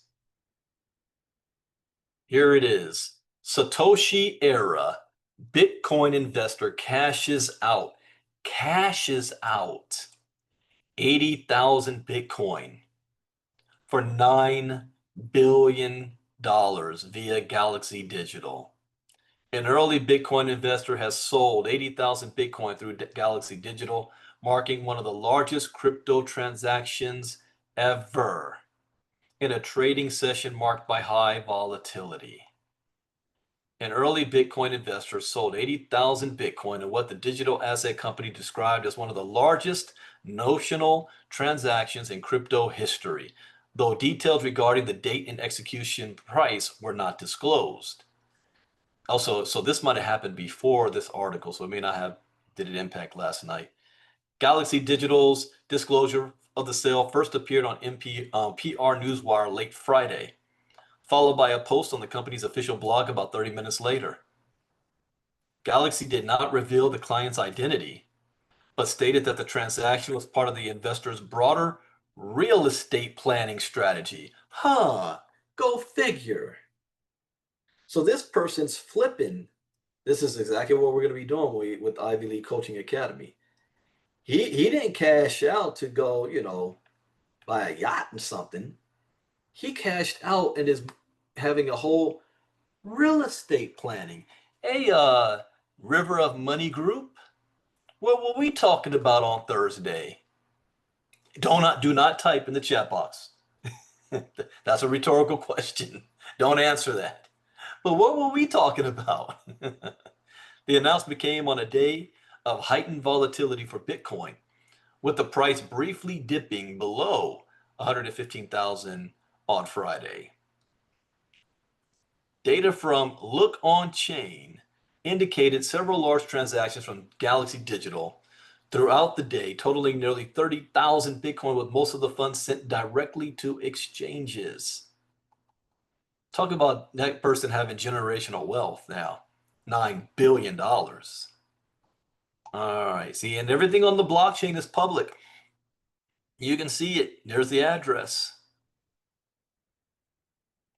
Here it is. Satoshi era. Bitcoin investor cashes out 80,000 Bitcoin for $9 billion via Galaxy Digital. An early Bitcoin investor has sold 80,000 Bitcoin through Galaxy Digital, marking one of the largest crypto transactions ever in a trading session marked by high volatility. An early Bitcoin investor sold 80,000 Bitcoin in what the digital asset company described as one of the largest notional transactions in crypto history, though details regarding the date and execution price were not disclosed. Also, so this might have happened before this article, so it may not have did it impact last night. Galaxy Digital's disclosure of the sale first appeared on PR Newswire late Friday, followed by a post on the company's official blog about 30 minutes later. Galaxy did not reveal the client's identity, but stated that the transaction was part of the investor's broader real estate planning strategy. Go figure. So this person's flipping. This is exactly what we're going to be doing with Ivy League Coaching Academy. He didn't cash out to go, buy a yacht and something. He cashed out and is having a whole real estate planning. A River of Money group? What were we talking about on Thursday? Do not type in the chat box. That's a rhetorical question. Don't answer that. But what were we talking about? The announcement came on a day of heightened volatility for Bitcoin, with the price briefly dipping below 115,000 on Friday. Data from Look On Chain indicated several large transactions from Galaxy Digital throughout the day, totaling nearly 30,000 Bitcoin, with most of the funds sent directly to exchanges. Talk about that person having generational wealth now. $9 billion. All right, see, and everything on the blockchain is public. You can see it. There's the address.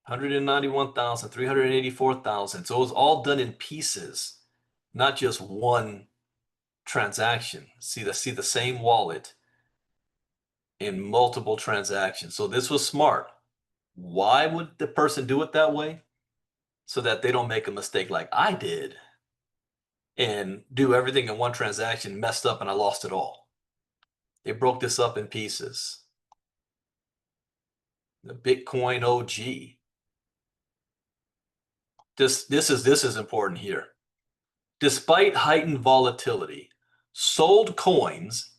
191,000, 384,000. So it was all done in pieces, not just one transaction. See the same wallet in multiple transactions. So this was smart. Why would the person do it that way? So that they don't make a mistake like I did and do everything in one transaction, messed up, and I lost it all. They broke this up in pieces. The Bitcoin OG. This is important here. Despite heightened volatility, sold coins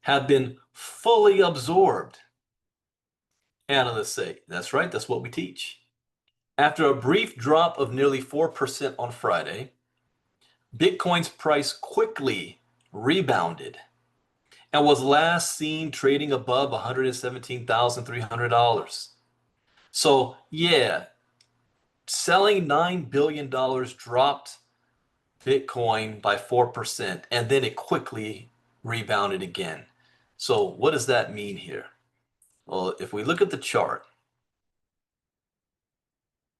have been fully absorbed. Analysts say, that's right, that's what we teach. After a brief drop of nearly 4% on Friday, Bitcoin's price quickly rebounded and was last seen trading above $117,300. So yeah, selling $9 billion dropped Bitcoin by 4%, and then it quickly rebounded again. So what does that mean here? Well, if we look at the chart,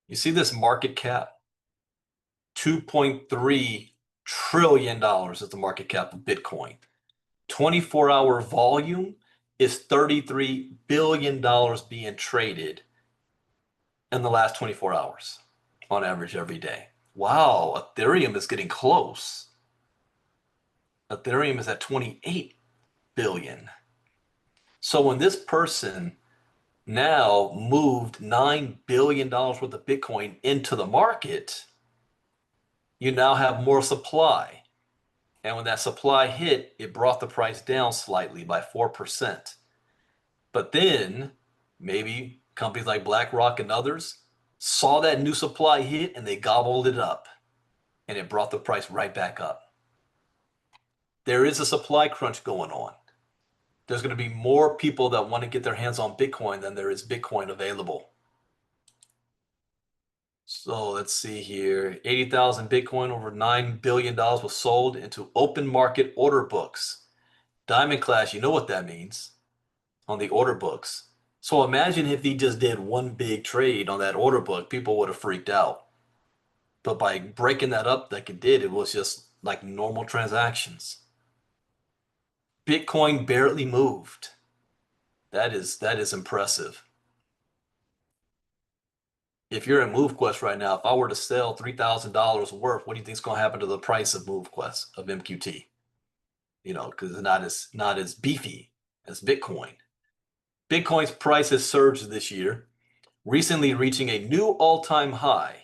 you see this market cap? $2.3 trillion is the market cap of Bitcoin. 24-hour volume is $33 billion being traded in the last 24 hours on average every day. Wow, Ethereum is getting close. Ethereum is at 28 billion. So when this person now moved $9 billion worth of Bitcoin into the market, you now have more supply. And when that supply hit, it brought the price down slightly by 4%. But then maybe companies like BlackRock and others saw that new supply hit and they gobbled it up, and it brought the price right back up. There is a supply crunch going on. There's going to be more people that want to get their hands on Bitcoin than there is Bitcoin available. So let's see here. 80,000 Bitcoin, over $9 billion was sold into open market order books. Diamond Class, you know what that means on the order books. So imagine if he just did one big trade on that order book, people would have freaked out. But by breaking that up like it did, it was just like normal transactions. Bitcoin barely moved. That is impressive. If you're in MoveQuest right now, if I were to sell $3,000 worth, what do you think is going to happen to the price of MoveQuest, of MQT? You know, because it's not as beefy as Bitcoin. Bitcoin's price has surged this year, recently reaching a new all-time high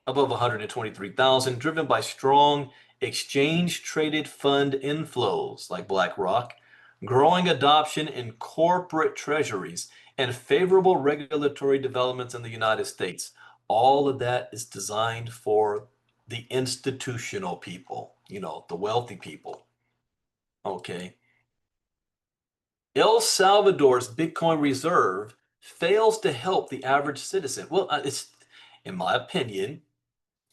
above 123,000, driven by strong exchange-traded fund inflows like BlackRock, growing adoption in corporate treasuries, and favorable regulatory developments in the United States. All of that is designed for the institutional people, you know, the wealthy people. Okay. El Salvador's Bitcoin reserve fails to help the average citizen. Well, it's, in my opinion,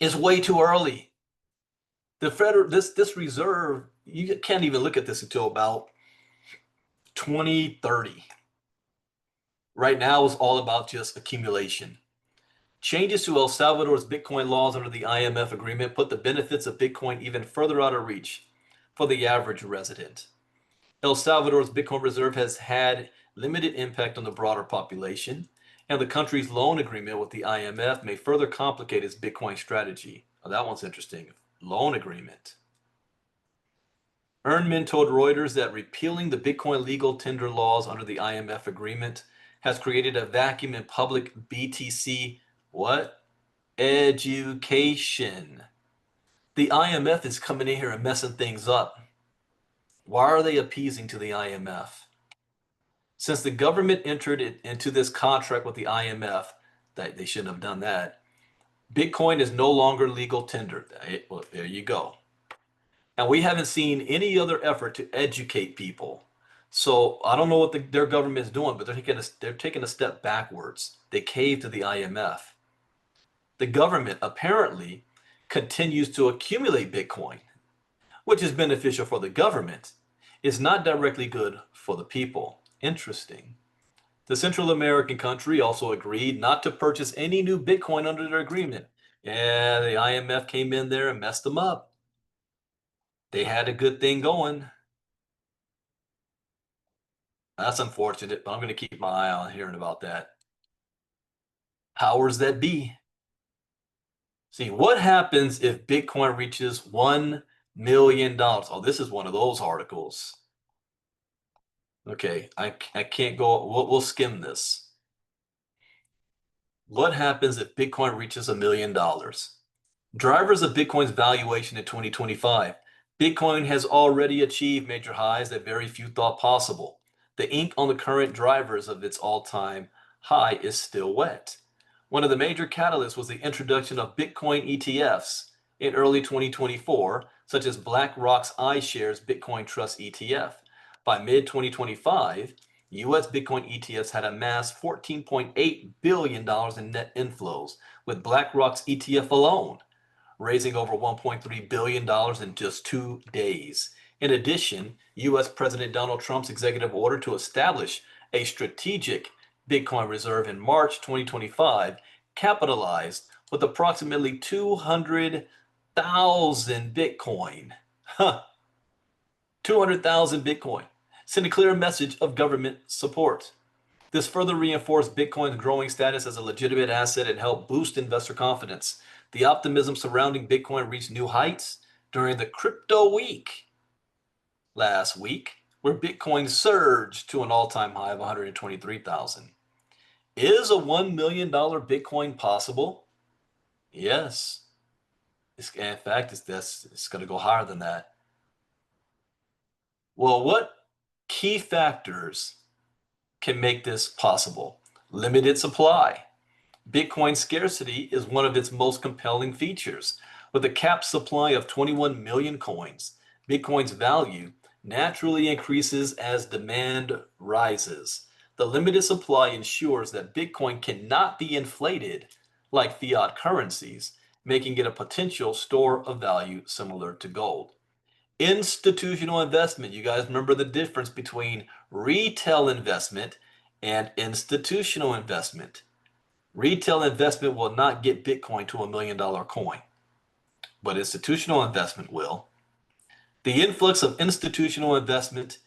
is way too early. The federal this reserve, you can't even look at this until about 2030. Right now is all about just accumulation. Changes to El Salvador's Bitcoin laws under the IMF agreement put the benefits of Bitcoin even further out of reach for the average resident. El Salvador's Bitcoin reserve has had limited impact on the broader population, and the country's loan agreement with the IMF may further complicate its Bitcoin strategy. Oh, that one's interesting. Loan agreement. Earnman told Reuters that repealing the Bitcoin legal tender laws under the IMF agreement has created a vacuum in public BTC education. The IMF is coming in here and messing things up. Why are they appeasing to the IMF? Since the government entered into this contract with the IMF, that they shouldn't have done that, Bitcoin is no longer legal tender. Well, there you go. And we haven't seen any other effort to educate people. So I don't know what their government is doing, but they're taking a step backwards. They caved to the IMF. The government apparently continues to accumulate Bitcoin, which is beneficial for the government. It's not directly good for the people. Interesting. The Central American country also agreed not to purchase any new Bitcoin under their agreement. Yeah, the IMF came in there and messed them up. They had a good thing going. That's unfortunate, but I'm going to keep my eye on hearing about that. Powers that be. See, what happens if Bitcoin reaches $1 million? Oh, this is one of those articles. Okay, I can't go, we'll skim this. What happens if Bitcoin reaches $1 million? Drivers of Bitcoin's valuation in 2025. Bitcoin has already achieved major highs that very few thought possible. The ink on the current drivers of its all-time high is still wet. One of the major catalysts was the introduction of Bitcoin ETFs in early 2024, such as BlackRock's iShares Bitcoin Trust ETF. By mid-2025, U.S. Bitcoin ETFs had amassed $14.8 billion in net inflows, with BlackRock's ETF alone raising over $1.3 billion in just 2 days. In addition, U.S. President Donald Trump's executive order to establish a strategic Bitcoin reserve in March 2025 capitalized with approximately 200,000 Bitcoin. 200,000 Bitcoin. Send a clear message of government support. This further reinforced Bitcoin's growing status as a legitimate asset and helped boost investor confidence. The optimism surrounding Bitcoin reached new heights during the crypto week last week, where Bitcoin surged to an all-time high of 123,000. Is a $1 million Bitcoin possible? Yes. In fact, it's going to go higher than that. Well, what key factors can make this possible? Limited supply. Bitcoin scarcity is one of its most compelling features. With a capped supply of 21 million coins, Bitcoin's value naturally increases as demand rises. The limited supply ensures that Bitcoin cannot be inflated like fiat currencies, making it a potential store of value similar to gold. Institutional investment. You guys remember the difference between retail investment and institutional investment. Retail investment will not get Bitcoin to $1 million coin, but institutional investment will. The influx of institutional investment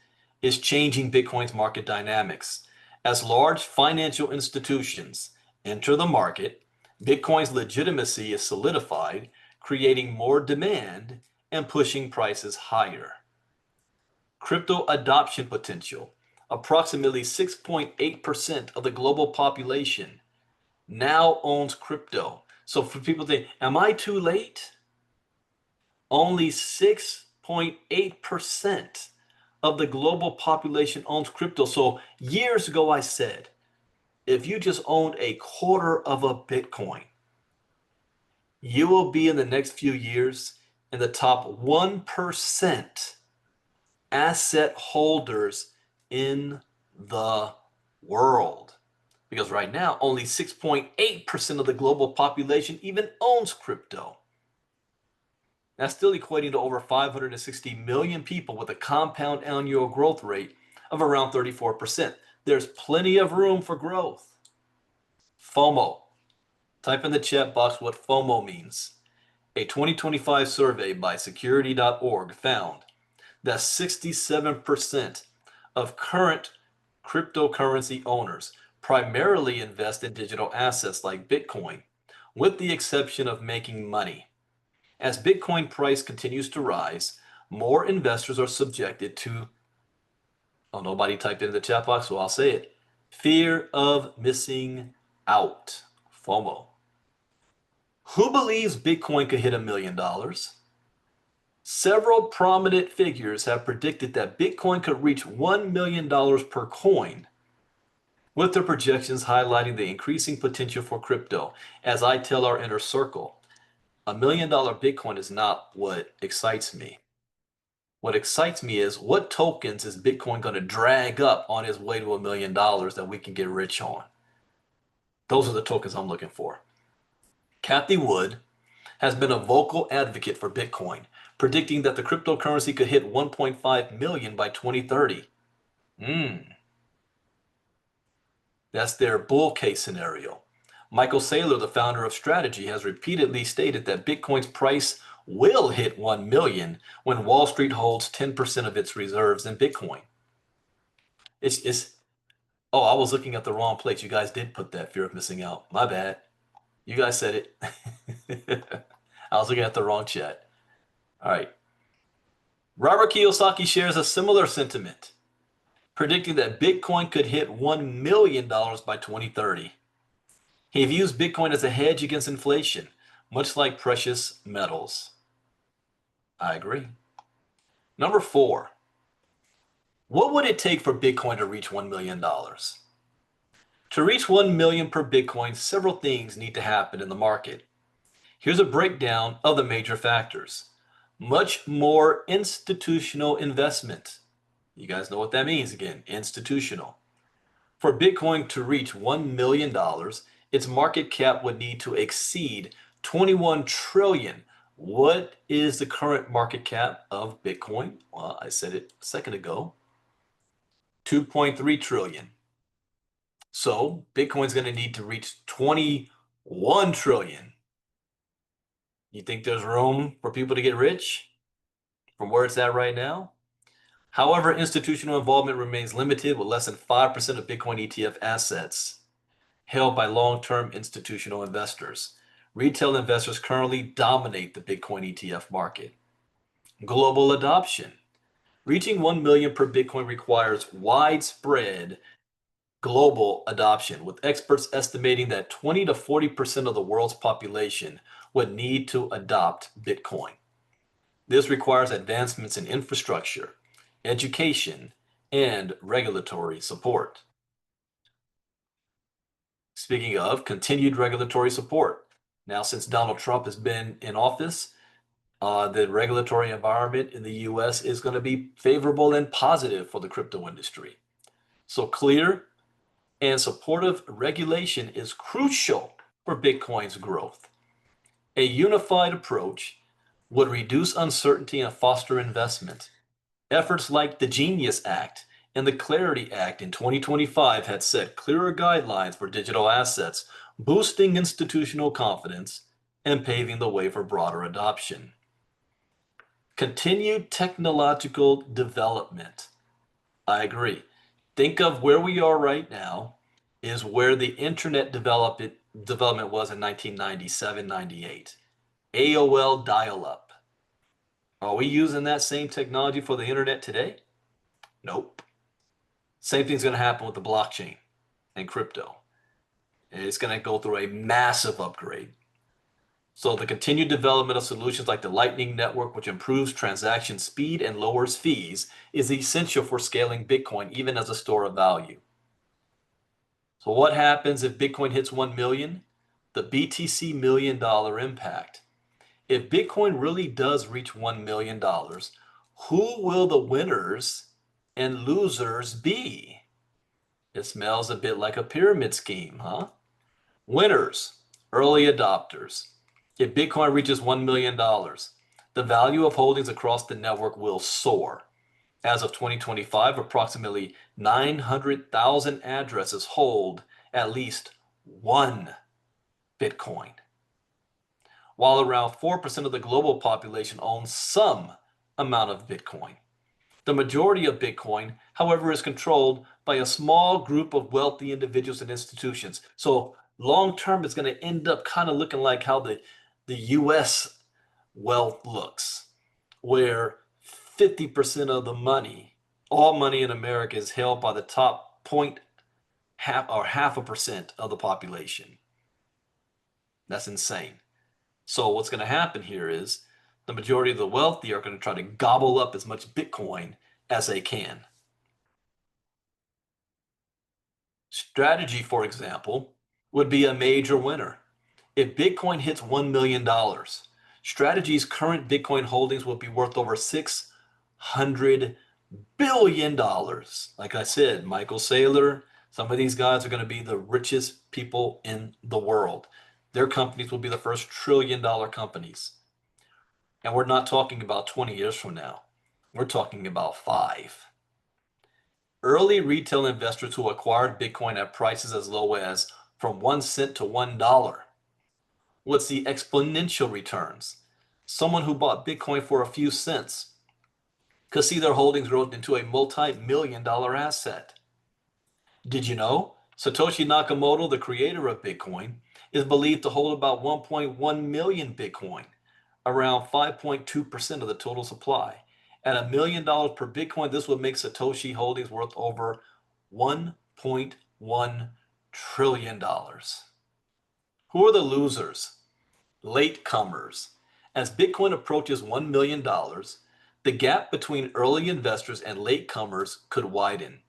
is changing Bitcoin's market dynamics. As large financial institutions enter the market, Bitcoin's legitimacy is solidified, creating more demand and pushing prices higher. Crypto adoption potential. Approximately 6.8% of the global population now owns crypto. So for people think, am I too late? Only 6.8% of the global population owns crypto. So years ago I said, if you just owned a quarter of a Bitcoin, you will be in the next few years in the top 1% asset holders in the world. Because right now, only 6.8% of the global population even owns crypto. That's still equating to over 560 million people with a compound annual growth rate of around 34%. There's plenty of room for growth. FOMO. Type in the chat box what FOMO means. A 2025 survey by security.org found that 67% of current cryptocurrency owners primarily invest in digital assets like Bitcoin, with the exception of making money. As Bitcoin price continues to rise, more investors are subjected to, oh, nobody typed it in the chat box, so I'll say it, fear of missing out, FOMO. Who believes Bitcoin could hit $1 million? Several prominent figures have predicted that Bitcoin could reach $1 million per coin, with their projections highlighting the increasing potential for crypto. As I tell our inner circle, $1 million Bitcoin is not what excites me. What excites me is what tokens is Bitcoin going to drag up on its way to $1 million that we can get rich on? Those are the tokens I'm looking for. Kathy Wood has been a vocal advocate for Bitcoin, predicting that the cryptocurrency could hit 1.5 million by 2030. That's their bull case scenario. Michael Saylor, the founder of Strategy, has repeatedly stated that Bitcoin's price will hit 1 million when Wall Street holds 10% of its reserves in Bitcoin. Oh, I was looking at the wrong place. You guys did put that fear of missing out. My bad. You guys said it. I was looking at the wrong chat. All right. Robert Kiyosaki shares a similar sentiment, predicting that Bitcoin could hit $1 million by 2030. He views Bitcoin as a hedge against inflation, much like precious metals. I agree. Number 4, what would it take for Bitcoin to reach $1 million? To reach 1 million per Bitcoin, several things need to happen in the market. Here's a breakdown of the major factors. Much more institutional investment. You guys know what that means again, institutional. For Bitcoin to reach $1 million, its market cap would need to exceed 21 trillion. What is the current market cap of Bitcoin? Well, I said it a second ago, 2.3 trillion. So Bitcoin's going to need to reach 21 trillion. You think there's room for people to get rich from where it's at right now? However, institutional involvement remains limited, with less than 5% of Bitcoin ETF assets held by long-term institutional investors. Retail investors currently dominate the Bitcoin ETF market. Global adoption. Reaching 1 million per Bitcoin requires widespread global adoption, with experts estimating that 20 to 40% of the world's population would need to adopt Bitcoin. This requires advancements in infrastructure, education, and regulatory support. Speaking of continued regulatory support, now since Donald Trump has been in office, the regulatory environment in the US is going to be favorable and positive for the crypto industry. So clear and supportive regulation is crucial for Bitcoin's growth. A unified approach would reduce uncertainty and foster investment. Efforts like the Genius Act and the Clarity Act in 2025 had set clearer guidelines for digital assets, boosting institutional confidence and paving the way for broader adoption. Continued technological development. I agree. Think of where we are right now is where the internet development was in 1997, 98. AOL dial-up. Are we using that same technology for the internet today? Nope. Same thing's going to happen with the blockchain and crypto. It's going to go through a massive upgrade. So the continued development of solutions like the Lightning Network, which improves transaction speed and lowers fees, is essential for scaling Bitcoin, even as a store of value. So what happens if Bitcoin hits 1 million? The BTC $1 million impact. If Bitcoin really does reach $1 million, who will the winners and losers be? It smells a bit like a pyramid scheme, huh? Winners, early adopters. If Bitcoin reaches $1 million, the value of holdings across the network will soar. As of 2025, approximately 900,000 addresses hold at least one Bitcoin, while around 4% of the global population owns some amount of Bitcoin. The majority of Bitcoin, however, is controlled by a small group of wealthy individuals and institutions. So long term, it's going to end up kind of looking like how the US wealth looks, where 50% of the money, all money in America, is held by the top half a percent of the population. That's insane. So what's going to happen here is the majority of the wealthy are going to try to gobble up as much Bitcoin as they can. Strategy, for example, would be a major winner. If Bitcoin hits $1 million, Strategy's current Bitcoin holdings will be worth over $600 billion. Like I said, Michael Saylor, some of these guys are going to be the richest people in the world. Their companies will be the first trillion-dollar companies. And we're not talking about 20 years from now. We're talking about 5. Early retail investors who acquired Bitcoin at prices as low as from 1 cent to $1 would see exponential returns. Someone who bought Bitcoin for a few cents could see their holdings grow into a multi-million-dollar asset. Did you know Satoshi Nakamoto, the creator of Bitcoin, is believed to hold about 1.1 million Bitcoin, around 5.2% of the total supply. At $1 million per Bitcoin, this would make Satoshi holdings worth over $1.1 trillion. Who are the losers? Latecomers. As Bitcoin approaches $1 million, the gap between early investors and latecomers could widen,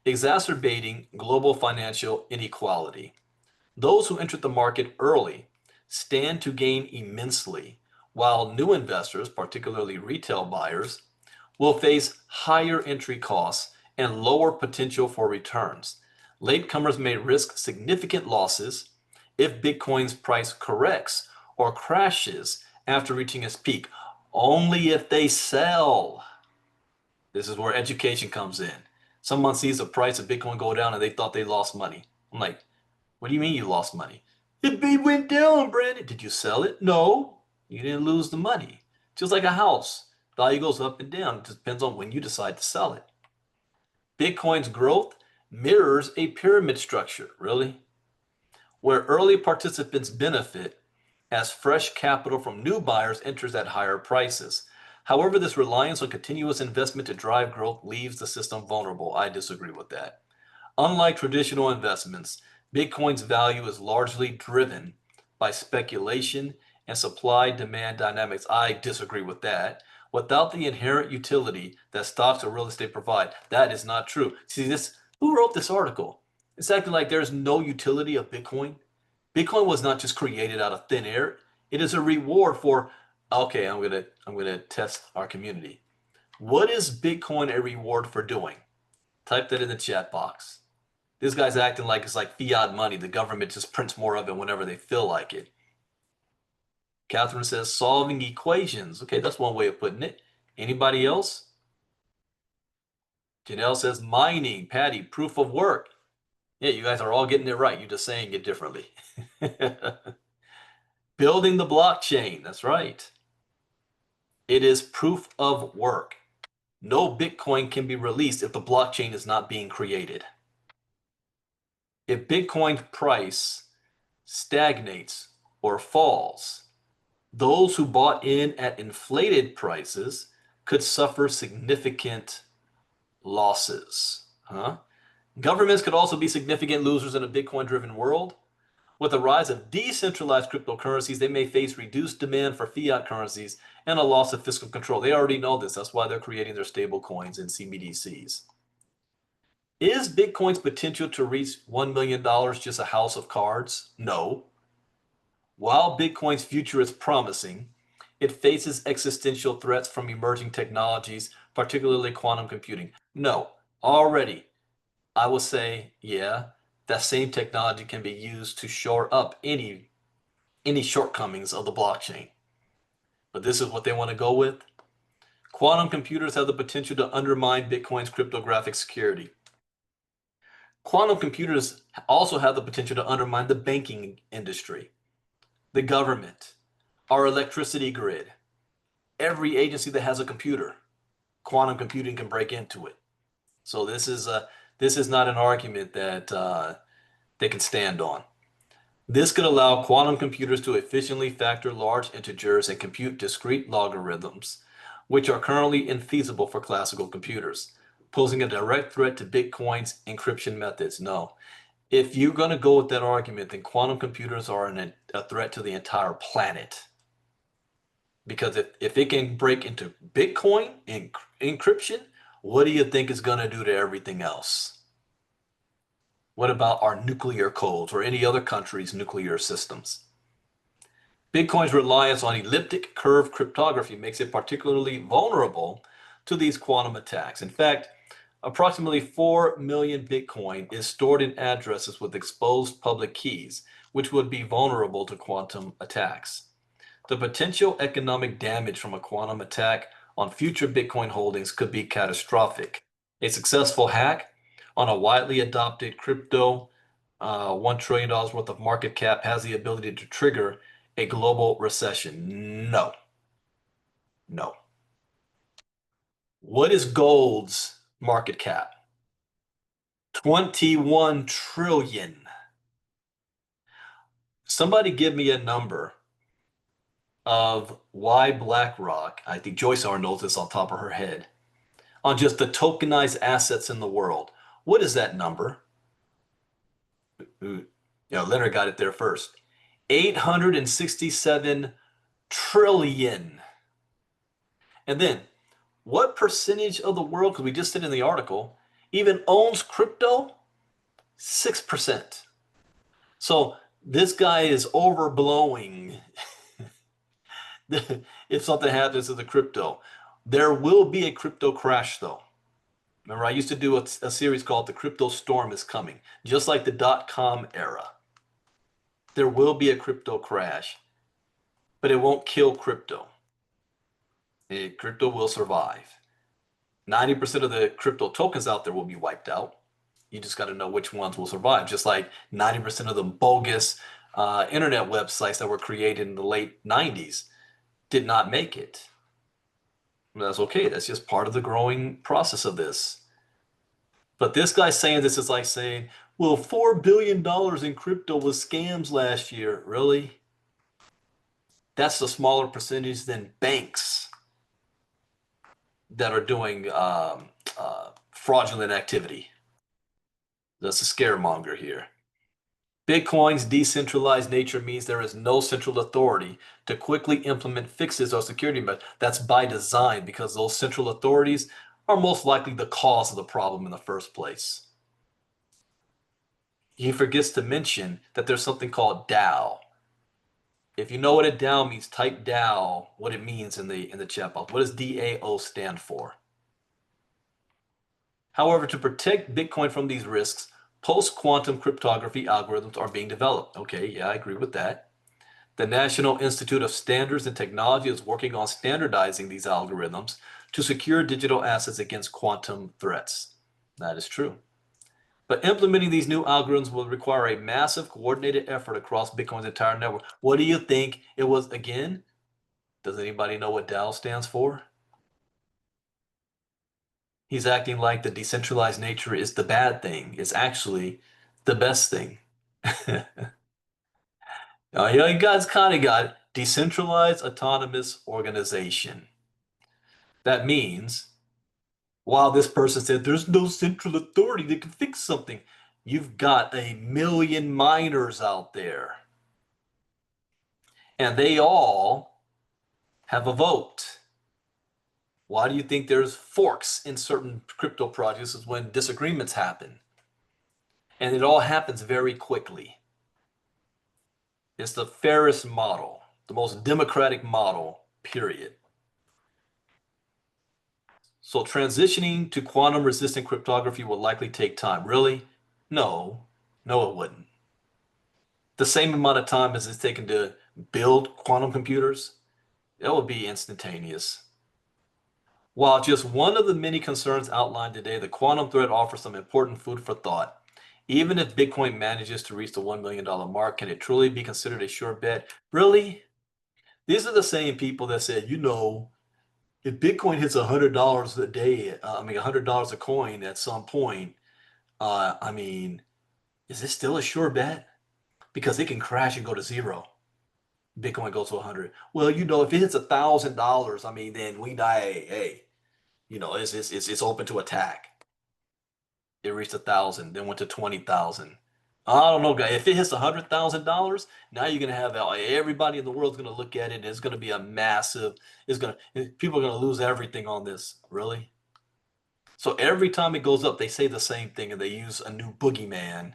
exacerbating global financial inequality. Those who entered the market early stand to gain immensely, while new investors, particularly retail buyers, will face higher entry costs and lower potential for returns. Latecomers may risk significant losses if Bitcoin's price corrects or crashes after reaching its peak, only if they sell. This is where education comes in. Someone sees the price of Bitcoin go down and they thought they lost money. I'm like, what do you mean you lost money? It went down, Brandon. Did you sell it? No, you didn't lose the money. Just like a house. Value goes up and down. It depends on when you decide to sell it. Bitcoin's growth mirrors a pyramid structure, really, where early participants benefit as fresh capital from new buyers enters at higher prices. However, this reliance on continuous investment to drive growth leaves the system vulnerable. I disagree with that. Unlike traditional investments, Bitcoin's value is largely driven by speculation and supply-demand dynamics. I disagree with that. Without the inherent utility that stocks or real estate provide, that is not true. See this? Who wrote this article? It's acting like there's no utility of Bitcoin. Bitcoin was not just created out of thin air. It is a reward for, okay, I'm gonna test our community. What is Bitcoin a reward for doing? Type that in the chat box. This guy's acting like it's like fiat money. The government just prints more of it whenever they feel like it. Catherine says solving equations. Okay, that's one way of putting it. Anybody else? Janelle says mining. Patty, proof of work. Yeah, you guys are all getting it right. You're just saying it differently. Building the blockchain. That's right. It is proof of work. No Bitcoin can be released if the blockchain is not being created. If Bitcoin's price stagnates or falls, those who bought in at inflated prices could suffer significant losses. Governments could also be significant losers in a Bitcoin-driven world. With the rise of decentralized cryptocurrencies, they may face reduced demand for fiat currencies and a loss of fiscal control. They already know this. That's why they're creating their stable coins and CBDCs. Is Bitcoin's potential to reach $1 million just a house of cards? No. While Bitcoin's future is promising, it faces existential threats from emerging technologies, particularly quantum computing. No, already, I will say, yeah, that same technology can be used to shore up any shortcomings of the blockchain. But this is what they want to go with. Quantum computers have the potential to undermine Bitcoin's cryptographic security. Quantum computers also have the potential to undermine the banking industry, the government, our electricity grid. Every agency that has a computer, quantum computing can break into it. So this is not an argument that they can stand on. This could allow quantum computers to efficiently factor large integers and compute discrete logarithms, which are currently infeasible for classical computers, posing a direct threat to Bitcoin's encryption methods. No. If you're going to go with that argument, then quantum computers are a threat to the entire planet. Because if it can break into Bitcoin and encryption, what do you think it's going to do to everything else? What about our nuclear codes or any other country's nuclear systems? Bitcoin's reliance on elliptic curve cryptography makes it particularly vulnerable to these quantum attacks. In fact, approximately 4 million Bitcoin is stored in addresses with exposed public keys, which would be vulnerable to quantum attacks. The potential economic damage from a quantum attack on future Bitcoin holdings could be catastrophic. A successful hack on a widely adopted crypto, $1 trillion worth of market cap, has the ability to trigger a global recession. No. No. What is gold's market cap? 21 trillion. Somebody give me a number of why BlackRock, I think Joyce R knows this on top of her head, on just the tokenized assets in the world. What is that number? Leonard got it there first. 867 trillion. And then, what percentage of the world, because we just said in the article, even owns crypto? 6%. So this guy is overblowing if something happens to the crypto. There will be a crypto crash, though. Remember, I used to do a series called The Crypto Storm is Coming, just like the .com era. There will be a crypto crash, but it won't kill crypto. Crypto will survive. 90% of the crypto tokens out there will be wiped out. You just got to know which ones will survive. Just like 90% of the bogus internet websites that were created in the late 90s did not make it. That's okay. That's just part of the growing process of this. But this guy saying this is like saying, well, $4 billion in crypto was scams last year. Really? That's a smaller percentage than banks that are doing fraudulent activity. That's a scaremonger here. Bitcoin's decentralized nature means there is no central authority to quickly implement fixes or security measures. That's by design, because those central authorities are most likely the cause of the problem in the first place. He forgets to mention that there's something called DAO. If you know what a DAO means, type DAO, what it means in the chat box. What does DAO stand for? However, to protect Bitcoin from these risks, Post-quantum cryptography algorithms are being developed. Okay, yeah, I agree with that. The National Institute of Standards and Technology is working on standardizing these algorithms to secure digital assets against quantum threats. That is true. But implementing these new algorithms will require a massive coordinated effort across Bitcoin's entire network. What do you think it was again? Does anybody know what DAO stands for? He's acting like the decentralized nature is the bad thing. It's actually the best thing. You guys kind of got it. Decentralized autonomous organization. That means while this person said there's no central authority that can fix something, you've got 1 million miners out there. And they all have a vote. Why do you think there's forks in certain crypto projects? Is when disagreements happen. And it all happens very quickly. It's the fairest model, the most democratic model, period. So transitioning to quantum resistant cryptography will likely take time. Really? No, it wouldn't. The same amount of time as it's taken to build quantum computers, it will be instantaneous. While just one of the many concerns outlined today, the quantum threat offers some important food for thought. Even if Bitcoin manages to reach the $1 million mark, can it truly be considered a sure bet? Really? These are the same people that said, if Bitcoin hits $100 a day, $100 a coin at some point, is this still a sure bet? Because it can crash and go to zero. Bitcoin goes to 100. Well, if it hits $1,000, then we die. Hey, it's open to attack. It reached 1,000, then went to 20,000. I don't know, guys. If it hits $100,000, now you're gonna have everybody in the world's gonna look at it. And it's gonna be a massive. People are gonna lose everything on this. Really? So every time it goes up, they say the same thing, and they use a new boogeyman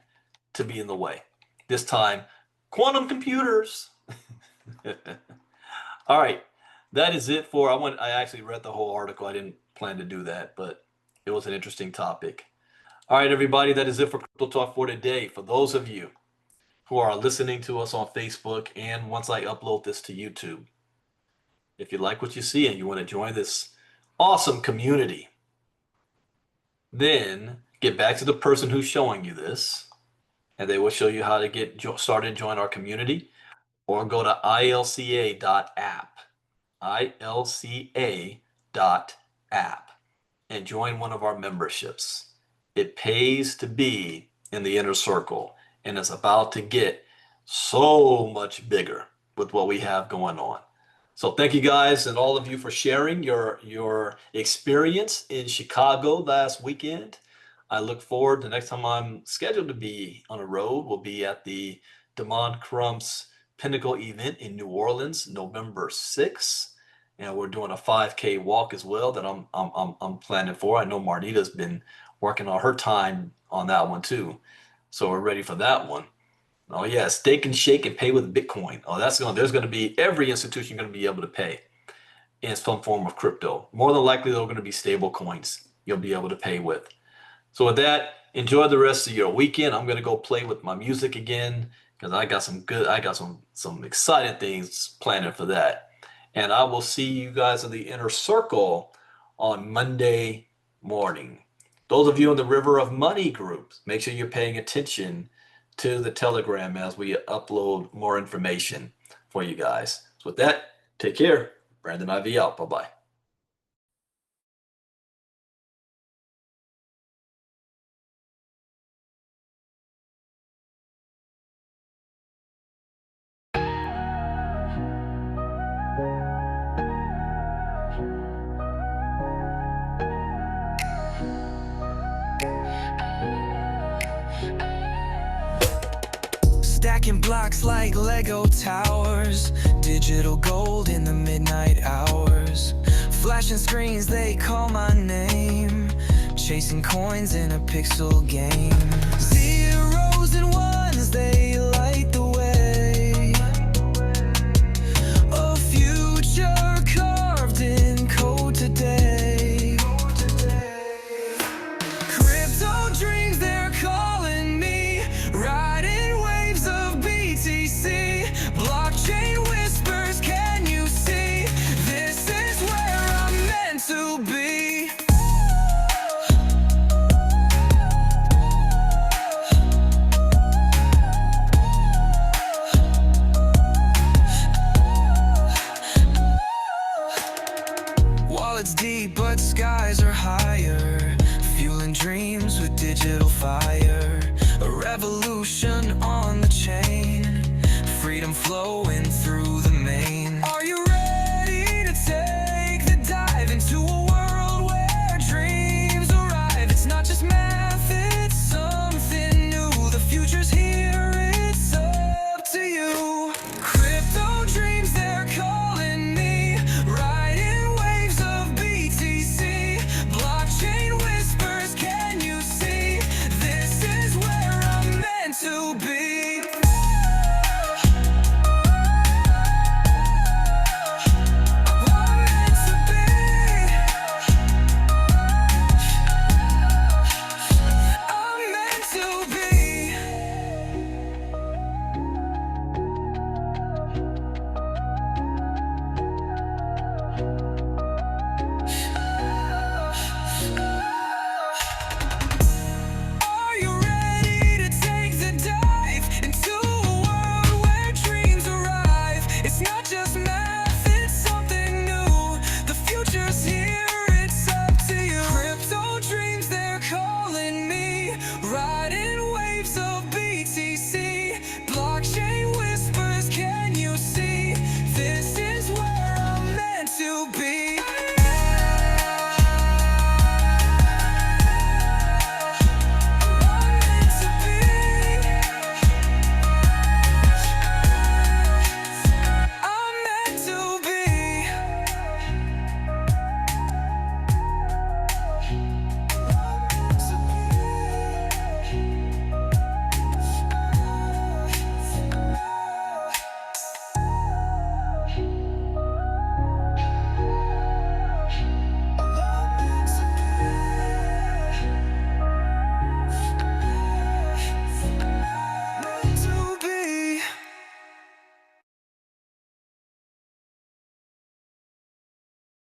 to be in the way. This time, quantum computers. All right, that is it for. I actually read the whole article. I didn't plan to do that, but it was an interesting topic. All right, everybody, that is it for Crypto Talk for today. For those of you who are listening to us on Facebook and once I upload this to YouTube, if you like what you see and you want to join this awesome community, then get back to the person who's showing you this, and they will show you how to get started and join our community, or go to ilca.app, ilca.app, and join one of our memberships. It pays to be in the inner circle, and it's about to get so much bigger with what we have going on. So thank you guys and all of you for sharing your experience in Chicago last weekend. I look forward to next time I'm scheduled to be on a road. We'll be at the Damon Crump's Pinnacle event in New Orleans, November 6th. And we're doing a 5K walk as well that I'm planning for. I know Marnita's been working on her time on that one too. So we're ready for that one. Oh yeah, Stake and Shake and pay with Bitcoin. Oh, there's going to be every institution going to be able to pay in some form of crypto. More than likely, they're going to be stable coins you'll be able to pay with. So with that, enjoy the rest of your weekend. I'm going to go play with my music again because I got some exciting things planned for that. And I will see you guys in the inner circle on Monday morning. Those of you in the River of Money groups, make sure you're paying attention to the Telegram as we upload more information for you guys. So with that, take care. Brandon Ivey out. Bye-bye.
Stacking blocks like Lego towers, digital gold in the midnight hours. Flashing screens, they call my name, chasing coins in a pixel game. Zeros and ones, they light the way. A future carved in code today. Crypto dreams, they're calling me. flowing